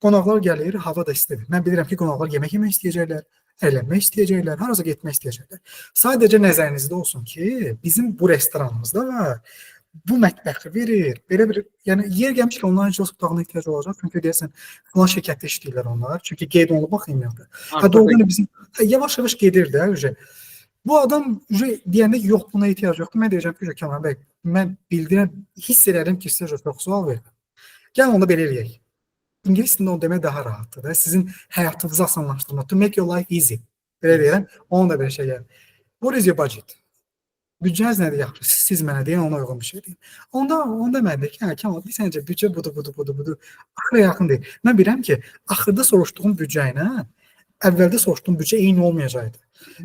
qonaqlar gəlir, hava da istidir. Mən bilirəm ki, qonaqlar yemək yemək istəyəcəklər, əylənmək istəyəcəklər, harasa getmək istəyəcəklər. Sadəcə nəzərinizdə olsun ki, bizim bu restoranımızda var. Bu mətbəxi verir. Belə bir, yəni yer gəlmiş ki, onların iclas otağına ehtiyac olacaq. Çünki deyəsən, filan şirkətdə işləyirlər onlar. Çünki qeyd olunub baxmayın. Doğrudan bizim yavaş-yavaş gedir də. Bu adam deyəndə ki, yox, buna ehtiyac yoxdur. Mən deyəcəm ki, Kemal bəy, mən bildirəm, hiss edirəm ki, sizə çox sual verir. Gəlin onu belə eləyək. İngilis dilində onu demək daha rahatdır da. Sizin həyatınızı asanlaşdırmaq. To make your life easy. Belə deyirəm. Onun da belə şey gəlir. What is your budget? Büdcəniz nədir yaxşı? Siz mənə deyin, ona uyğun bir şey deyin. Onda mən deyək ki, Kemal, səncə büdcə budur. Axıra yaxın deyil. Mən bilirəm ki, axırda soruşduğum büdcə ilə əvvəldə soruşduğum büdcə eyni olmayacaqdı.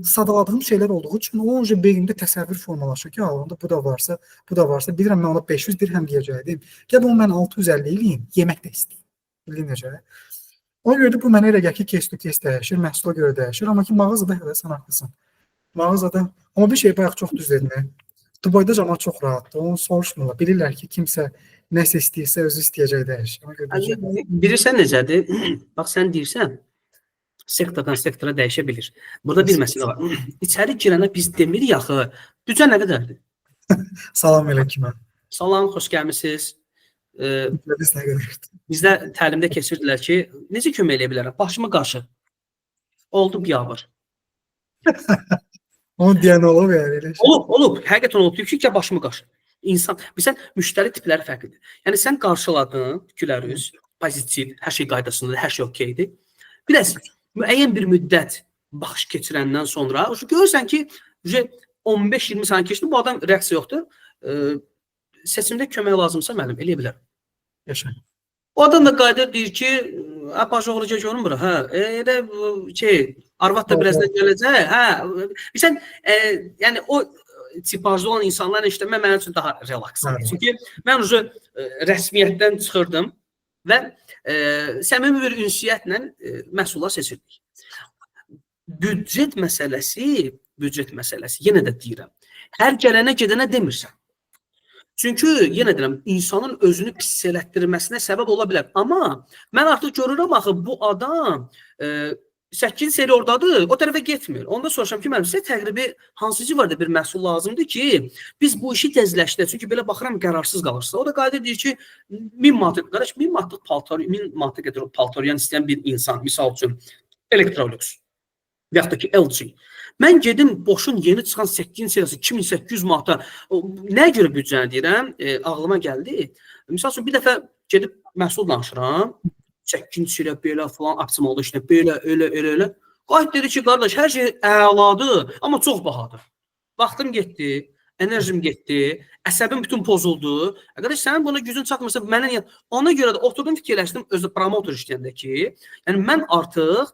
Sadaladığım şeylər olduğu üçün o önce beynimdə təsəvvür formalaşır ki, onda bu da varsa, bilirəm mən ona 500 dirhəm deyəcəydim. Gəl onu mən 650 eləyim, yemək də istəyim. Bildin necə? Ona görə də bu mənə elə gəlir ki, case to case dəyişir, məhsula görə dəyişir. Amma ki, mağazada hələ sən haqlısan. Mağazada. Amma bir şey bayaq çox düz dedin. Dubayda cəmaət çox rahatdır. Onu soruşmurlar. Bilirlər ki, kimsə nəsə istəyirsə özü istəyəcək dəyişir. Bilirsən necədir? Bax, sən deyirsən, sektordan sektora dəyişə bilir. Burada bir məsələ var. İçəri girənə biz demirik axı, büdcə nə qədərdir? Salam əleykum. Salam, xoş gəlmisiniz. Biz nə qədərdir? Bizdə təlimdə keçirdilər ki, necə kömək eləyə bilərəm? Başıma qarşı. Oldu biabır. Onu deyən olub yəni. Olub. Həqiqətən olub. Deyir ki, başımı qarşı. İnsan, bilirsən, müştəri tipləri fərqlidir. Yəni, sən qarşıladın, gülərüz, pozitiv, hər şey qaydasındadır, hər şey okeydir. Biraz müəyyən bir müddət baxış keçirəndən sonra görürsən ki, 15-20 saniyə keçdi, bu adam reaksiya yoxdur. Seçimdə kömək lazımsa müəllim eləyə bilər. Yaşa. O adam da qayıdır deyir ki, "Paşoğlu görün bura. Hə, elə arvad da birazdan gələcək. Hə, sən yəni o tipajda olan insanlar işləmə mənim üçün daha relaksdır. Çünki mən rəsmiyyətdən çıxırdım və səmimi bir ünsiyyətlə məhsullar seçirdik. Büdcət məsələsi yenə də deyirəm. Hər gələnə gedənə demirsən. Çünki yenə deyirəm, insanın özünü pis elətdirməsinə səbəb ola bilər. Amma mən artıq görürəm axı bu adam 8 seri oradadır, o tərəfə getmir. Onda soruşam ki, mənim sizə təqribi hansı civarda bir məhsul lazımdır ki, biz bu işi tezləşdirək. Çünki belə baxıram qərarsız qalırsınız. O da qayıdır deyir ki, 1000 manat, qardaş 1000 manatlıq paltar, 1000 manata qədər paltaryan istəyən bir insan, misal üçün Electrolux və yaxud da ki LG. Mən gedim boşun yeni çıxan 8 serisi 2800 manata nəyə görə büdcəni deyirəm? Ağlıma gəldi. Misal üçün bir dəfə gedib məhsul danışıram. 8 sirə belə falan optimalda işlə belə elə. Qayıt dedi ki, qardaş hər şey əladır, amma çox bahadır. Vaxtım getdi, enerjim getdi, əsəbim bütün pozuldu. Qardaş sənin buna gücün çatmırsa mənə ona görə də oturdum fikirləşdim özü promotor işləyəndə ki, yəni mən artıq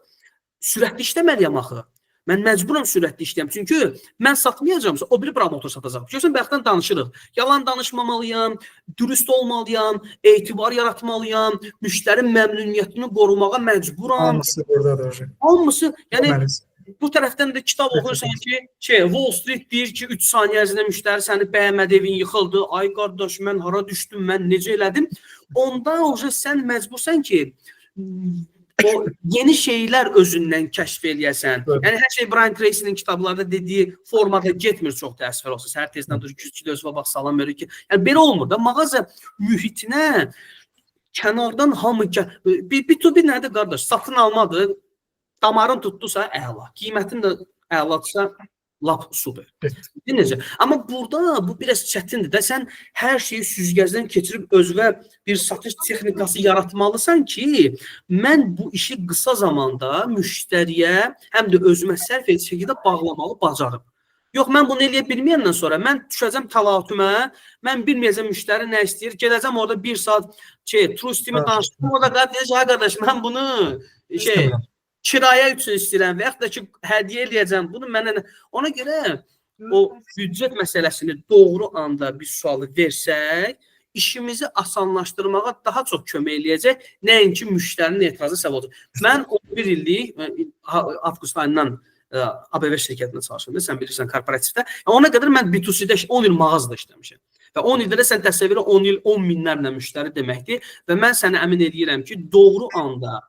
sürətli işləməliyəm axı. Mən məcburam sürətli işləyəm. Çünki mən satmayacağamsa o biri promotor satacaq. Görürsən, bayaqdan danışırıq. Yalan danışmamalıyam, dürüst olmalıyam, etibar yaratmalıyam, müştəri məmnuniyyətini qorumağa məcburam. Hamısı buradadır. Hamısı, yəni bu tərəfdən də kitab oxuyursan ki, Wall Street deyir ki, 3 saniyə ərzində müştəri səni bəyənmədi, evin yıxıldı. Ay qardaş, mən hara düşdüm, mən necə elədim? Ondan sən məcbursan ki, o yeni şeylər özündən kəşf eləyəsən. Yəni hər şey Brian Tracy'nin kitablarda dediyi formada getmir çox təəssüf olsun. Səhər tezdən dur 200 kilo özünə bax salam verir ki. Yəni belə olmur da mağaza mühitinə kənardan hamı bir nədir qardaş? Satın almadır. Damarın tutdusa əla. Qiymətin də əladırsa lap super. Necə? Amma burada bu biraz çətindir də. Sən hər şeyi süzgəcdən keçirib özünə bir satış texnikası yaratmalısan ki, mən bu işi qısa zamanda müştəriyə həm də özümə sərf edici şəkildə bağlamağı bacarım. Yox, mən bunu eləyə bilməyəndən sonra mən düşəcəm təlatümə, mən bilməyəcəm müştəri nə istəyir, gedəcəm orada 1 saat trustimi danışdım, o da qardaş, mən bunu kirayə üçün istəyirəm və yaxud da ki, hədiyyə eləyəcəm. Bunu mənə ona görə o büdcət məsələsini doğru anda bir sualı versək, işimizi asanlaşdırmağa daha çox kömək eləyəcək, nəinki müştərinin etirazı səbəb olacaq. Mən 11 illik avqust ayından ABV şirkətində çalışıram. Sən bilirsən, korporativdə. Ona qədər mən B2C-də 10 il mağazada işləmişəm. Və 10 ildə də sən təsəvvür 10 il 10 minlərlə müştəri deməkdir və mən sənə əmin edirəm ki, doğru anda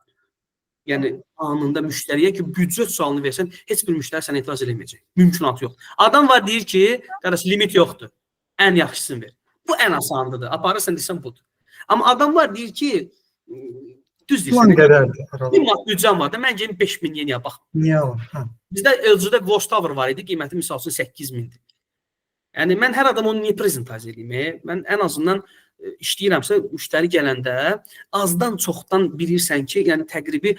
yəni anında müştəriyə ki, büdcət sualını versən, heç bir müştəri sənə etiraz eləməyəcək. Mümkünatı yoxdur. Adam var deyir ki, qardaş, limit yoxdur. Ən yaxşısını ver. Bu ən asanlıdır. Aparırsan desən budur. Amma adam var deyir ki, düz deyirsən. Bir mat büdcəm var da, mən gəlin 5000 yeniyə bax. Niyə alır? Bizdə LG-də Watchtower var idi, qiyməti misal üçün 8000-dir. Yəni mən hər adam onu niyə prezentasiya edeyim? Mən ən azından işləyirəmsə, müştəri gələndə azdan çoxdan bilirsən ki, yəni təqribi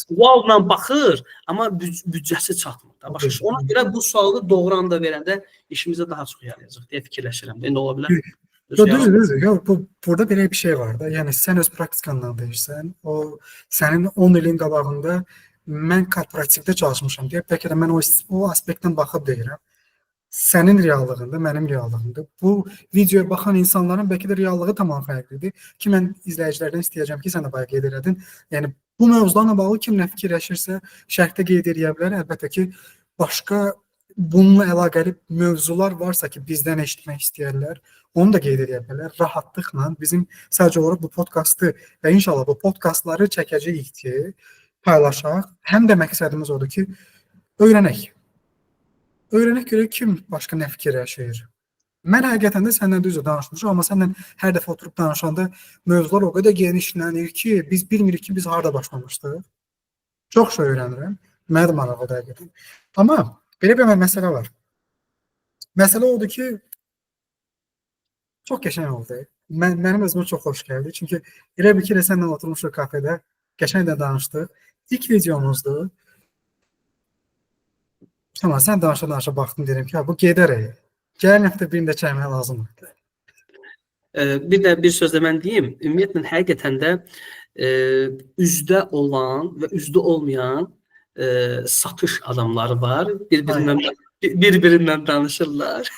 wow-la baxır, amma büdcəsi çatmır. Ona görə bu sualı doğru anda verəndə işimizə daha çox yarayacaq deyə fikirləşirəm. İndi ola bilər. Düzdür. Burada belə bir şey var da. Yəni sən öz praktikandan deyirsən, o sənin 10 ilin qabağında mən korporativdə çalışmışam deyə bəlkə də mən o aspektdən baxıb deyirəm. Sənin reallığında, mənim reallığımda bu videoya baxan insanların bəlkə də reallığı tamam fərqlidir ki, mən izləyicilərdən istəyəcəm ki, sən də bayaq qeyd elədin. Yəni bu mövzularla bağlı kim nə fikirləşirsə, şərhdə qeyd edə bilər. Əlbəttə ki, başqa bununla əlaqəli mövzular varsa ki, bizdən eşitmək istəyirlər, onu da qeyd edə bilər. Rahatlıqla bizim sadəcə olaraq bu podkastı və inşallah bu podkastları çəkəcəyik ki, paylaşaq. Həm də məqsədimiz odur ki, öyrənək. Öyrənək görək kim başqa nə fikirləşir. Mən həqiqətən də səndən düzdür danışmışam, amma səndən hər dəfə oturub danışanda mövzular o qədər genişlənir ki, biz bilmirik ki, biz harda başlamışdıq. Çox şey öyrənirəm. Mənə də maraqlıdır həqiqətən. Amma belə bir məsələ var. Məsələ odur ki, çox qəşəng oldu. Mənim özümə çox xoş gəldi. Çünki elə bir ki, səndən oturmuşuq kafedə, qəşəng də danışdıq. İlk videomuzdur. Tamam, sən danışa-danışa baxdım, dedim ki, bu gedərək. Gələn həftə birində çəkmək lazımdır. Bir də bir söz də mən deyim. Ümumiyyətlə həqiqətən də üzdə olan və üzdə olmayan satış adamları var. Bir-birindən danışırlar.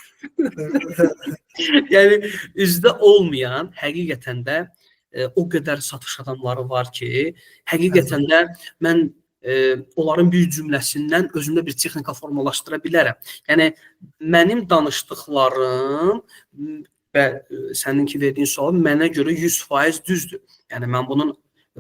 Yəni üzdə olmayan həqiqətən də o qədər satış adamları var ki, həqiqətən də mən onların bir cümləsindən özümdə bir texnika formalaşdıra bilərəm. Yəni mənim danışdıqlarım və səninki verdiyin sual mənə görə 100% düzdür. Yəni mən bunun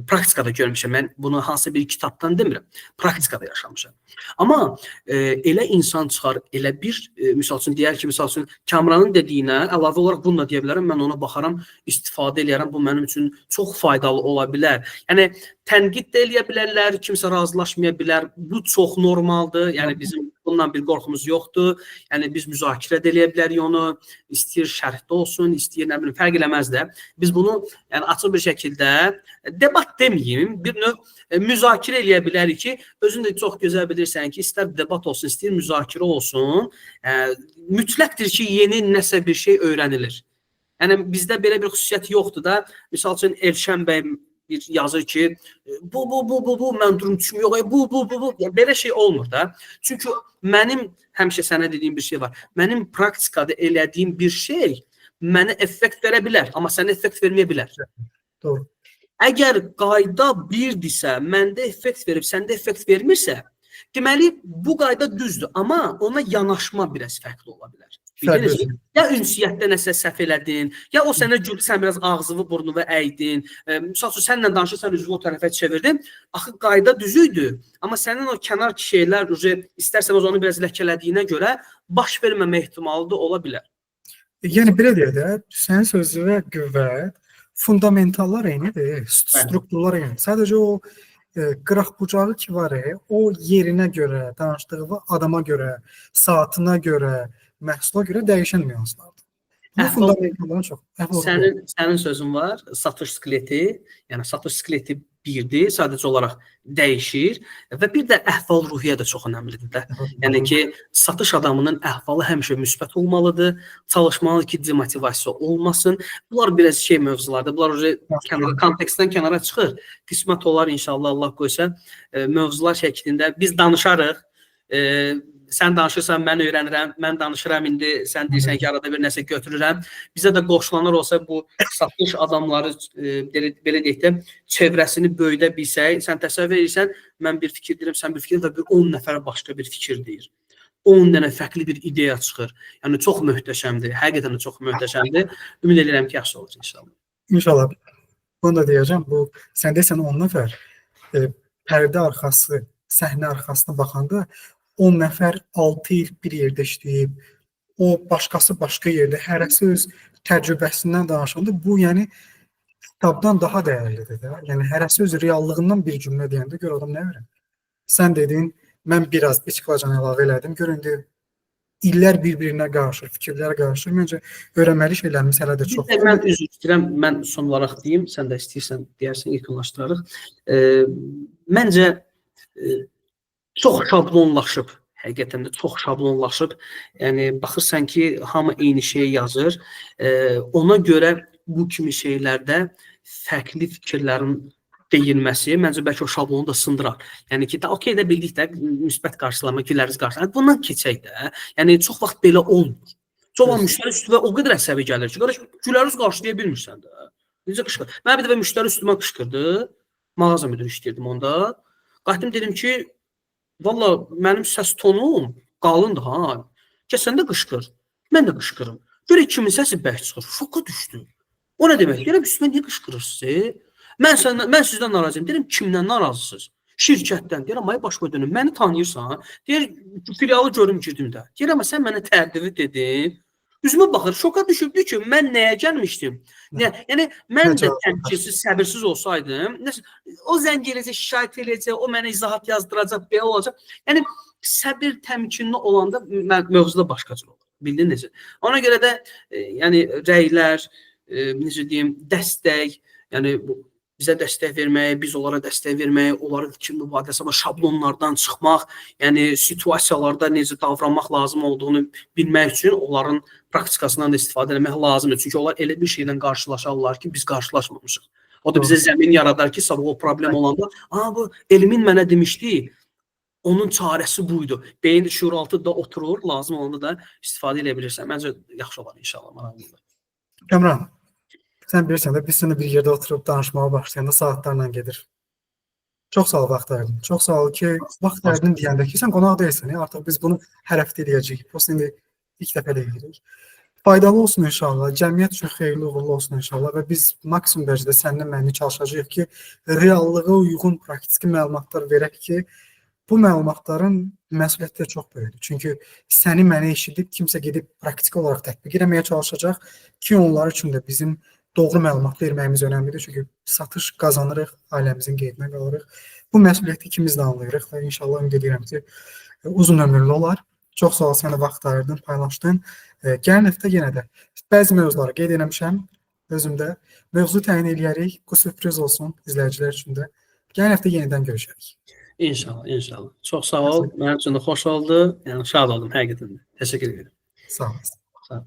praktikada görmüşəm. Mən bunu hansısa bir kitabdan demirəm. Praktikada yaşamışam. Amma elə insan çıxar, elə bir misal üçün deyər ki, misal üçün Kamranın dediyinə əlavə olaraq bunu da deyə bilərəm. Mən ona baxaram, istifadə eləyərəm. Bu mənim üçün çox faydalı ola bilər. Yəni tənqid də eləyə bilərlər, kimsə razılaşmaya bilər. Bu çox normaldır. Yəni bizim bundan bir qorxumuz yoxdur. Yəni biz müzakirə də eləyə bilərik onu. İstəyir şərhdə olsun, istəyir nə bilim, fərq eləməz də. Biz bunu yəni açıq bir şəkildə debat deməyim, bir növ müzakirə eləyə bilərik ki, özün də çox gözəl bilirsən ki, istər debat olsun, istəyir müzakirə olsun, mütləqdir ki, yeni nəsə bir şey öyrənilir. Yəni bizdə belə bir xüsusiyyət yoxdur da. Misal üçün Elşən bəy bir yazır ki, bu mən durumçum yox, bu belə şey olmur da. Çünki mənim həmişə sənə dediyim bir şey var. Mənim praktikada elədiyim bir şey mənə effekt verə bilər, amma sənə effekt verməyə bilər. Doğru. Əgər qayda birdirsə, məndə effekt verib, səndə effekt vermirsə, deməli bu qayda düzdür, amma ona yanaşma biraz fərqli ola bilər. Ya ünsiyyətdə nəsə səhv elədin, ya o sənə güldü, sən biraz ağzını, burnunu əydin. Misal üçün, sənlə danışırsan, üzvü o tərəfə çevirdin. Axı qayda düzüydü, amma sənin o kənar şeylər, istərsəniz onu biraz ləkələdiyinə görə baş verməmə ehtimalı da ola bilər. Yəni belə deyək də, sənin sözünə qüvvət, fundamentallar eynidir, strukturlar eynidir. Sadəcə o qıraq-bucağı ki var, o yerinə görə, danışdığı adama görə, saatına görə, məhsula görə dəyişən nüanslardır. Bu fundamentalların çox. Sənin sözün var, satış skeleti, yəni satış skeleti birdir, sadəcə olaraq dəyişir və bir də əhval-ruhiyyə də çox önəmlidir də. Yəni ki, satış adamının əhvalı həmişə müsbət olmalıdır, çalışmalıdır ki, demotivasiya olmasın. Bunlar biraz mövzulardır, bunlar kontekstdən kənara çıxır. Qismət olar inşallah, Allah qoysa, mövzular şəklində biz danışarıq. Sən danışırsan, mən öyrənirəm, mən danışıram, indi sən deyirsən ki, arada bir nəsə götürürəm. Bizə də qoşulanlar olsa, bu satış adamları, belə deyək də, çevrəsini böyüdə bilsək, sən təsəvvür edirsən, mən bir fikir deyirəm, sən bir fikir və 10 nəfər başqa bir fikir deyir. 10 dənə fərqli bir ideya çıxır. Yəni, çox möhtəşəmdir, həqiqətən də çox möhtəşəmdir. Ümid edirəm ki, yaxşı olur inşallah. İnşallah. Bunu da deyəcəm, bu, sən deyirsən 10 nəfər, pərdə arxası, səhnə arxasına baxanda, 10 nəfər 6 il bir yerdə işləyib, o başqası başqa yerdə, hərəsi öz təcrübəsindən danışanda, bu yəni kitabdan daha dəyərlidir də. Yəni hərəsi öz reallığından bir cümlə deyəndə gör adam nə verir. Sən dedin, mən biraz içqlacan əlavə elədim, göründü illər bir-birinə qarışır, fikirlər qarışır. Məncə öyrənməli şeylərimiz hələ də çoxdur. Mən üzr istəyirəm, mən son olaraq deyim, sən də istəyirsən, deyərsən, yekunlaşdırarıq. Məncə çox şablonlaşıb, həqiqətən də çox şablonlaşıb. Yəni, baxırsan ki, hamı eyni şey yazır. Ona görə bu kimi şeylərdə fərqli fikirlərin deyilməsi, məncə bəlkə o şablonu da sındırar. Yəni ki, okey də bildik də, müsbət qarşılama, gülərüz qarşılama. Bundan keçək də. Yəni, çox vaxt belə olmur. Çox vaxt müştəri üstüvə o qədər əsəbi gəlir ki, qardaş, gülərüz qarşılaya bilmirsən də. Necə qışqır? Mənə bir də müştəri üstümə qışqırdı. Mağaza müdürü işləyirdim onda. Qayıtdım, dedim ki, valla mənim səs tonum qalındır ha. Sən də qışqır, mən də qışqırım. Görə kimin səsi bərk çıxır, şoka düşdü. O nə demək? Görə üstümə niyə qışqırırsınız? Mən sizdən narazıyım. Deyirəm, kimdən narazısınız? Şirkətdən. Deyirəm, ay başqa dönüm, məni tanıyırsan. Deyir, filialı görüm girdim də. Deyirəm, sən mənə tərdivi dedin. Üzümə baxır, şoka düşübdü ki, mən nəyə gəlmişdim? Yəni, mən də təmkinsiz, səbirsiz olsaydım, o zəng eləcək, şikayət eləcək, o mənə izahat yazdıracaq, belə olacaq. Yəni, səbir təmkinli olanda mövzuda başqa cür olur. Bildin necə? Ona görə də yəni, rəylər, necə deyim, dəstək, yəni, bizə dəstək vermək, biz onlara dəstək vermək, onların fikir mübadiləsi və şablonlardan çıxmaq, yəni situasiyalarda necə davranmaq lazım olduğunu bilmək üçün onların praktikasından da istifadə etmək lazımdır. Çünki onlar elə bir şeylə qarşılaşarlar ki, biz qarşılaşmamışıq. O da bizə zəmin yaradar ki, sabah o problem olanda, bu elmin mənə demişdi, onun çarəsi buydu. Beyin şuuraltıda oturur, lazım olanda da istifadə edə bilirsən. Məncə yaxşı olar inşallah. Maraqlıdır. Kamran, sən bilirsən də biz seninlə bir yerdə oturub danışmağa başlayanda saatlarla gedir. Çox sağ ol vaxt ayırdın. Çox sağ ol ki, vaxt ayırdın deyəndə ki, sən qonaq deyilsən. Artıq biz bunu hər həftə edəcəyik. Prosta indi ilk dəfə deyirik. Faydalı olsun inşallah. Cəmiyyət üçün xeyirli uğurlu olsun inşallah və biz maksimum dərəcədə səninlə mənimlə çalışacağıq ki, reallığa uyğun praktiki məlumatlar verək ki, bu məlumatların məsuliyyəti də çox böyükdür. Çünki səni mənə eşidib kimsə gedib praktik olaraq tətbiq etməyə çalışacaq ki, onlar üçün də bizim doğru məlumat verməyimiz önəmlidir. Çünki satış qazanırıq, ailəmizin qeydinə qalırıq. Bu məsuliyyəti ikimiz də anlayırıq və inşallah ümid edirəm ki, uzun ömürlü olar. Çox sağ ol, sənə vaxt ayırdın, paylaşdın. Gələn həftə yenə də bəzi mövzuları qeyd etmişəm özümdə. Mövzu təyin edərik. Bu sürpriz olsun izləyicilər üçün də. Gələn həftə yenidən görüşərik. İnşallah, inşallah. Çox sağ ol. Mənim üçün də xoş oldu. Yəni şad oldum həqiqətən də. Təşəkkür edirəm. Sağ olasın. Sağ ol.